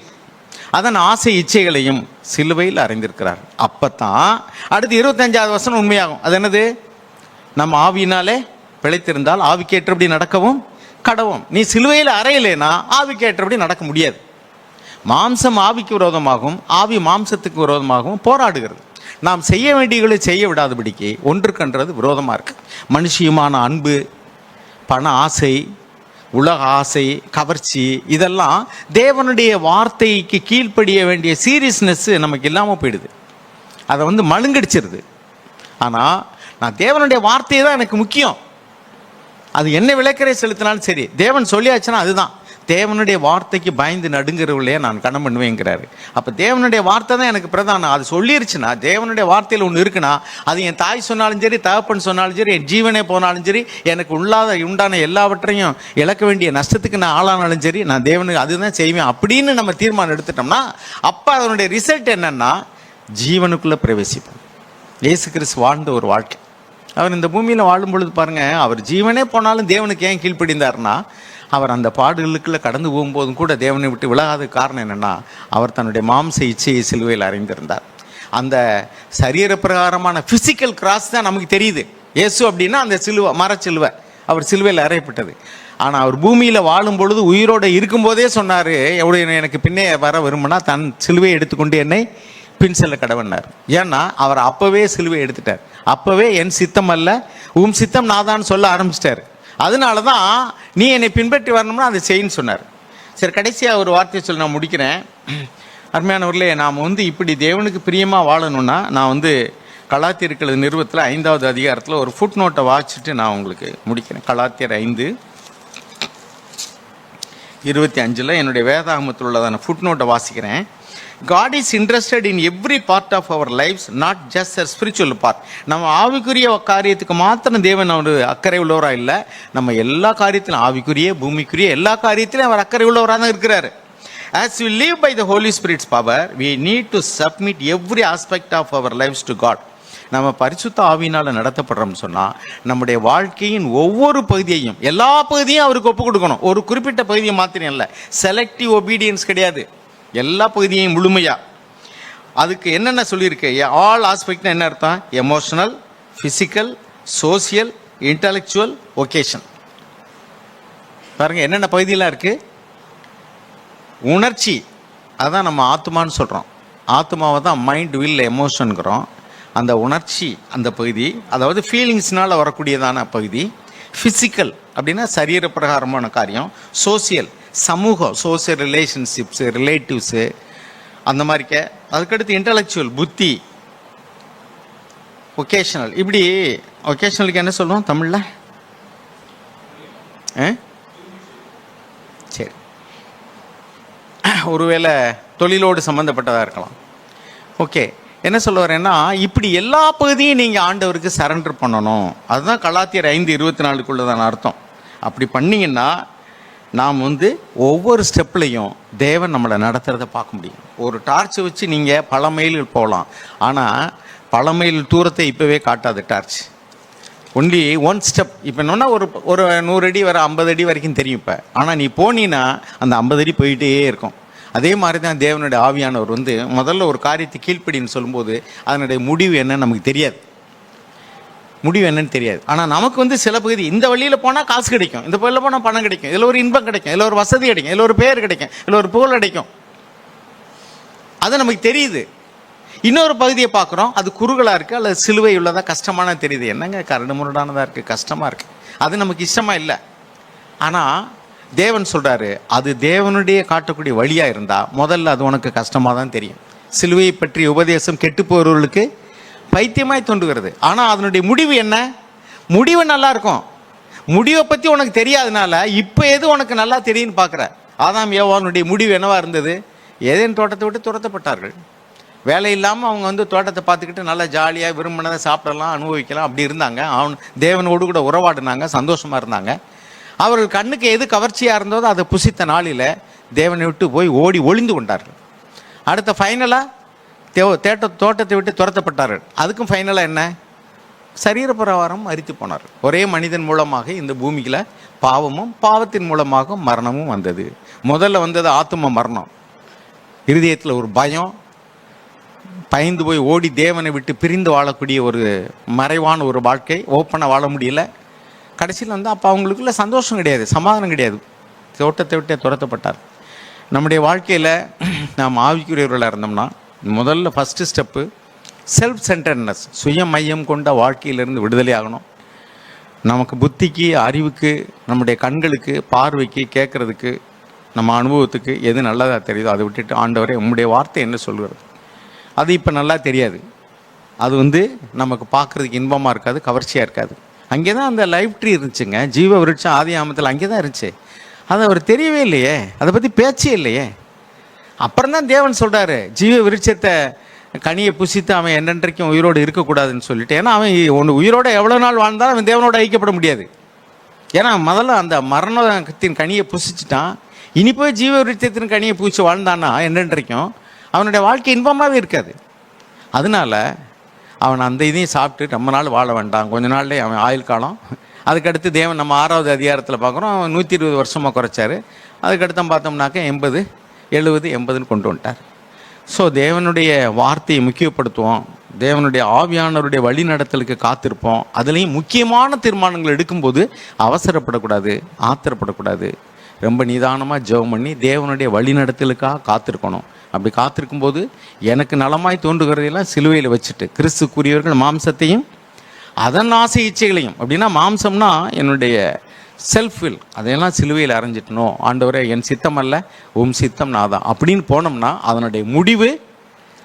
அதன் ஆசை இச்சைகளையும் சிலுவையில் அறைந்திருக்கிறார். அப்பத்தான் அடுத்து 25வது வசனம் உண்மையாகும். அது என்னது? நம்ம ஆவியினாலே பிழைத்திருந்தால் ஆவிக்கேற்றபடி நடக்கவும் கடவும். நீ சிலுவையில் அறையலைன்னா ஆவிக்கேற்றபடி நடக்க முடியாது. மாம்சம் ஆவிக்கு விரோதமாகவும் ஆவி மாம்சத்துக்கு விரோதமாகவும் போராடுகிறது. நாம் செய்ய வேண்டியவர்களை செய்ய விடாதபடிக்கு ஒன்றுக்கன்றது விரோதமாக இருக்கு. மனுஷியமான அன்பு, பண ஆசை, உலக ஆசை, கவர்ச்சி, இதெல்லாம் தேவனுடைய வார்த்தைக்கு கீழ்ப்படிய வேண்டிய சீரியஸ்னஸ் நமக்கு இல்லாமல் போயிடுது. அதை வந்து மழுங்கடிச்சிருது. ஆனால் நான் தேவனுடைய வார்த்தையை தான் எனக்கு முக்கியம். அது என்ன விளக்கரை செலுத்தினாலும் சரி, தேவன் சொல்லியாச்சுன்னா அதுதான். தேவனுடைய வார்த்தைக்கு பயந்து நடுங்கிறவர்களே நான் கணம் பண்ணுவேங்கிறாரு. அப்போ தேவனுடைய வார்த்தை தான் எனக்கு பிரதானம். அது சொல்லிருச்சுன்னா, தேவனுடைய வார்த்தையில் ஒன்று இருக்குன்னா, அது என் தாய் சொன்னாலும் சரி, தகப்பன் சொன்னாலும் சரி, என் ஜீவனே போனாலும் சரி, எனக்கு உண்டான எல்லாவற்றையும் இழக்க வேண்டிய நஷ்டத்துக்கு நான் ஆளானாலும் சரி, நான் தேவனுக்கு அதுதான் செய்வேன் அப்படின்னு நம்ம தீர்மானம் எடுத்துட்டோம்னா, அப்போ அதனுடைய ரிசல்ட் என்னன்னா ஜீவனுக்குள்ளே பிரவேசிப்போம். இயேசு கிறிஸ்து வாழ்ந்த ஒரு வாழ்க்கை. அவர் இந்த பூமியில் வாழும் பொழுது பாருங்க, அவர் ஜீவனே போனாலும் தேவனுக்கு ஏன் கீழ்ப்படிந்தார்னா, அவர் அந்த பாடுகளுக்குள்ள கடந்து போகும்போதும் கூட தேவனை விட்டு விலகாத காரணம் என்னென்னா, அவர் தன்னுடைய மாம்ச இச்சையை சிலுவையில் அறைந்திருந்தார். அந்த சரீர பிரகாரமான ஃபிசிக்கல் கிராஸ் தான் நமக்கு தெரியுது. இயேசு அப்படின்னா அந்த சிலுவை, மரச்சிலுவை, அவர் சிலுவையில் அறையப்பட்டது. ஆனால் அவர் பூமியில் வாழும் பொழுது உயிரோடு இருக்கும்போதே சொன்னார், எவ்வளோ எனக்கு பின்னே வர விரும்பினா தன் சிலுவையை எடுத்துக்கொண்டு என்னை பின் செல்ல கடவன்னார். ஏன்னா அவர் அப்போவே சிலுவை எடுத்துட்டார். அப்போவே என் சித்தம் அல்ல உம் சித்தம் நான் தான் சொல்ல ஆரம்பிச்சிட்டார். அதனால தான் நீ என்னை பின்பற்றி வரணும்னா அதை செய்யின்னு சொன்னார். சரி, கடைசியாக ஒரு வார்த்தையை சொல்லி நான் முடிக்கிறேன். அருமையானவர்களே, நாம் இப்படி தேவனுக்கு பிரியமாக வாழணும்னா நான் கலாத்தியர்கள் நிறுவத்தில் 5வது அதிகாரத்தில் ஒரு ஃபுட் நோட்டை வாசிச்சுட்டு நான் உங்களுக்கு முடிக்கிறேன். கலாத்தியர் 5:25 என்னுடைய வேதாகமத்தில் உள்ளதான ஃபுட் நோட்டை வாசிக்கிறேன். God is interested in every part of our lives, not just a spiritual part. நம்ம ஆவிக்குரிய காரியத்துக்கு மாத்திரம் தேவன் அக்கறை உள்ளவராக இல்லை, நம்ம எல்லா காரியத்திலும் ஆவிக்குரிய பூமிக்குரிய எல்லா காரியத்திலும் அவர் அக்கறை உள்ளவராக தான் இருக்கிறாரு. As we live by the Holy Spirit's power, we need to submit every aspect of our lives to God. நம்ம பரிசுத்த ஆவியினால் நடத்தப்படுறோம்னு சொன்னால் நம்முடைய வாழ்க்கையின் ஒவ்வொரு பகுதியையும் எல்லா பகுதியும் அவருக்கு ஒப்பு கொடுக்கணும். ஒரு குறிப்பிட்ட பகுதியை மாத்திரம் இல்லை, செலக்டிவ் ஒபீடியன்ஸ் கிடையாது, எல்லா பகுதியையும் முழுமையா. அதுக்கு என்னென்ன சொல்லியிருக்கு? ஆல் ஆஸ்பெக்ட்னா என்ன அர்த்தம்? Emotional, physical, social, intellectual, occasion. பாருங்க என்னென்ன பகுதியெல்லாம் இருக்கு. உணர்ச்சி, அதான் நம்ம ஆத்மான்னு சொல்கிறோம். ஆத்மாவை தான் மைண்ட், வில், எமோஷனுங்கிறோம். அந்த உணர்ச்சி அந்த பகுதி, அதாவது ஃபீலிங்ஸ்னால் வரக்கூடியதான பகுதி. ஃபிசிக்கல் அப்படின்னா சரீர பிரகாரமான காரியம். சோசியல், சமூகம், சோசியல் ரிலேஷன்ஷிப்ஸு, ரிலேட்டிவ்ஸு அந்த மாதிரிக்க. அதுக்கடுத்து இன்டலெக்சுவல், புத்தி. ஒகேஷனல், இப்படி ஒகேஷனலுக்கு என்ன சொல்லுவோம் தமிழில்? சரி, ஒருவேளை தொழிலோடு சம்மந்தப்பட்டதாக இருக்கலாம். ஓகே, என்ன சொல்ல வரேன்னா, இப்படி எல்லா பகுதியும் நீங்கள் ஆண்டவருக்கு சரண்டர் பண்ணணும். அதுதான் கலாத்தியர் 5:24 அர்த்தம். அப்படி பண்ணிங்கன்னா நாம் ஒவ்வொரு ஸ்டெப்லையும் தேவன் நம்மளை நடத்துகிறத பார்க்க முடியும். ஒரு டார்ச் வச்சு நீங்கள் பல மைல்கள் போகலாம், ஆனால் பல மைல் தூரத்தை இப்போவே காட்டாது டார்ச். Only one step. இப்போ என்னன்னா ஒரு 100 அடி வர 50 அடி வரைக்கும் தெரியும் இப்போ, ஆனால் நீ போனீன்னா அந்த 50 அடி போயிட்டே இருக்கும். அதே மாதிரி தான் தேவனுடைய ஆவியானவர் முதல்ல ஒரு காரியத்தை கீழ்ப்படின்னு சொல்லும்போது அதனுடைய முடிவு என்னன்னு நமக்கு தெரியாது, முடிவு என்னன்னு தெரியாது. ஆனால் நமக்கு சில பகுதி, இந்த வழியில் போனால் காசு கிடைக்கும், இந்த வழியில் போனால் பணம் கிடைக்கும், இதில் ஒரு இன்பம் கிடைக்கும், இதில் ஒரு வசதி கிடைக்கும், இதில் ஒரு பேர் கிடைக்கும், இதில் ஒரு புகழ் கிடைக்கும், அது நமக்கு தெரியுது. இன்னொரு பகுதியை பார்க்குறோம், அது குறுகலாக இருக்குது அல்லது சிலுவை உள்ளதாக கஷ்டமான தெரியுது. என்னங்க கரடு முரடானதாக இருக்குது, கஷ்டமாக இருக்குது, அது நமக்கு இஷ்டமாக இல்லை. ஆனால் தேவன் சொல்கிறாரு, அது தேவனுடைய காட்டக்கூடிய வழியாக இருந்தால் முதல்ல அது உனக்கு கஷ்டமாக தான் தெரியும். சிலுவையை பற்றி உபதேசம் கெட்டு போகிறவர்களுக்கு பைத்தியமாய் தோன்றுகிறது. ஆனால் அதனுடைய முடிவு என்ன? முடிவு நல்லா இருக்கும். முடிவை பற்றி உனக்கு தெரியாதனால இப்போ எது உனக்கு நல்லா தெரியும்னு பார்க்குற. ஆதாம் ஏவாளுடைய முடிவு என்னவா இருந்தது? ஏதேன் தோட்டத்தை விட்டு துரத்தப்பட்டார்கள். வேலை இல்லாமல் அவங்க தோட்டத்தை பார்த்துக்கிட்டு நல்லா ஜாலியாக விரும்பினதை சாப்பிடலாம், அனுபவிக்கலாம், அப்படி இருந்தாங்க. தேவனோடு கூட உறவாடினாங்க, சந்தோஷமாக இருந்தாங்க. அவர்கள் கண்ணுக்கு எது கவர்ச்சியாக இருந்ததோ அதை புசித்த நாளில் தேவனை விட்டு போய் ஓடி ஒளிந்து கொண்டார்கள். அடுத்த ஃபைனலாக தோட்டத்தை விட்டு துரத்தப்பட்டார்கள். அதுக்கும் ஃபைனலாக என்ன? சரீர பிரகாரம் மரித்து போனார். ஒரே மனிதன் மூலமாக இந்த பூமியில் பாவமும் பாவத்தின் மூலமாக மரணமும் வந்தது. முதல்ல வந்தது ஆத்தும மரணம். இருதயத்தில் ஒரு பயம், பயந்து போய் ஓடி தேவனை விட்டு பிரிந்து வாழக்கூடிய ஒரு மறைவான ஒரு வாழ்க்கை, ஓப்பனாக வாழ முடியல. கடைசியில் அப்போ அவங்களுக்குள்ள சந்தோஷம் கிடையாது, சமாதானம் கிடையாது, தோட்டத்தை விட்டே துரத்தப்பட்டார். நம்முடைய வாழ்க்கையில் நாம் ஆவிக்குரியவர்களாக இருந்தோம்னா முதல்ல ஃபஸ்ட்டு ஸ்டெப்பு செல்ஃப் சென்டர்னஸ், சுய மையம் கொண்ட வாழ்க்கையிலிருந்து விடுதலை ஆகணும். நமக்கு புத்திக்கு, அறிவுக்கு, நம்முடைய கண்களுக்கு, பார்வைக்கு, கேட்குறதுக்கு, நம்ம அனுபவத்துக்கு எது நல்லதாக தெரியுதோ அதை விட்டுட்டு ஆண்டவரே உம்முடைய வார்த்தை என்ன சொல்கிறது, அது இப்போ நல்லா தெரியாது. அது நமக்கு பார்க்குறதுக்கு இன்பமாக இருக்காது, கவர்ச்சியாக இருக்காது. அங்கே தான் அந்த லைஃப் ட்ரீ இருந்துச்சுங்க, ஜீவ விருட்சம் ஆதி ஆமத்தில் அங்கே தான் இருந்துச்சு. அது அவர் தெரியவே இல்லையே, அதை பற்றி பேச்சே இல்லையே. அப்புறம் தான் தேவன் சொல்கிறாரு, ஜீவ விருட்சத்தை கனியை புசித்து அவன் என்னென்றைக்கும் உயிரோடு இருக்கக்கூடாதுன்னு சொல்லிட்டு. ஏன்னா அவன் உயிரோடு எவ்வளோ நாள் வாழ்ந்தாலும் அவன் தேவனோடு ஐக்கியப்பட முடியாது. ஏன்னா முதல்ல அந்த மரணத்தின் கனியை புசிச்சுட்டான். இனி போய் ஜீவ விருட்சத்தின் கனியை பூச்சி வாழ்ந்தான்னா என்னென்றைக்கும் அவனுடைய வாழ்க்கை இன்பமாகவே இருக்காது. அதனால அவன் அந்த இதையும் சாப்பிட்டு ரொம்ப நாள் வாழ வேண்டாம், கொஞ்ச நாள்லேயே அவன் ஆயுள் காலம். அதுக்கடுத்து தேவன் நம்ம 6வது அதிகாரத்தில் பார்க்குறோம், 120 வருஷமாக குறைச்சார். அதுக்கடுத்து பார்த்தோம்னாக்க 80, 70, 80ன்னு கொண்டு வந்துட்டார். ஸோ தேவனுடைய வார்த்தையை முக்கியப்படுத்துவோம், தேவனுடைய ஆவியானவருடைய வழி நடத்தலுக்கு காத்திருப்போம். அதுலேயும் முக்கியமான தீர்மானங்கள் எடுக்கும்போது அவசரப்படக்கூடாது, ஆத்திரப்படக்கூடாது. ரொம்ப நிதானமாக ஜெபம் பண்ணி தேவனுடைய வழி நடத்தலுக்காக காத்திருக்கணும். அப்படி காத்திருக்கும்போது எனக்கு நலமாய் தோன்றுகிறதையெல்லாம் சிலுவையில் வச்சுட்டு, கிறிஸ்துக்குரியவர்கள் மாம்சத்தையும் அதன் ஆசை இச்சைகளையும், அப்படின்னா மாம்சம்னா என்னுடைய செல்ஃப் வில், அதையெல்லாம் சிலுவையில் அரைஞ்சிட்டணும். ஆண்டவரே என் சித்தம் அல்ல உம் சித்தம் நாதான் அப்படின்னு போனோம்னா அதனுடைய முடிவு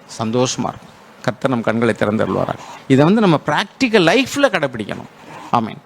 சந்தோஷமாக இருக்கும். கர்த்தர் நம் கண்களை திறந்தருள்வாராக. இதை நம்ம ப்ராக்டிக்கல் லைஃப்பில் கடைப்பிடிக்கணும். ஆமென்.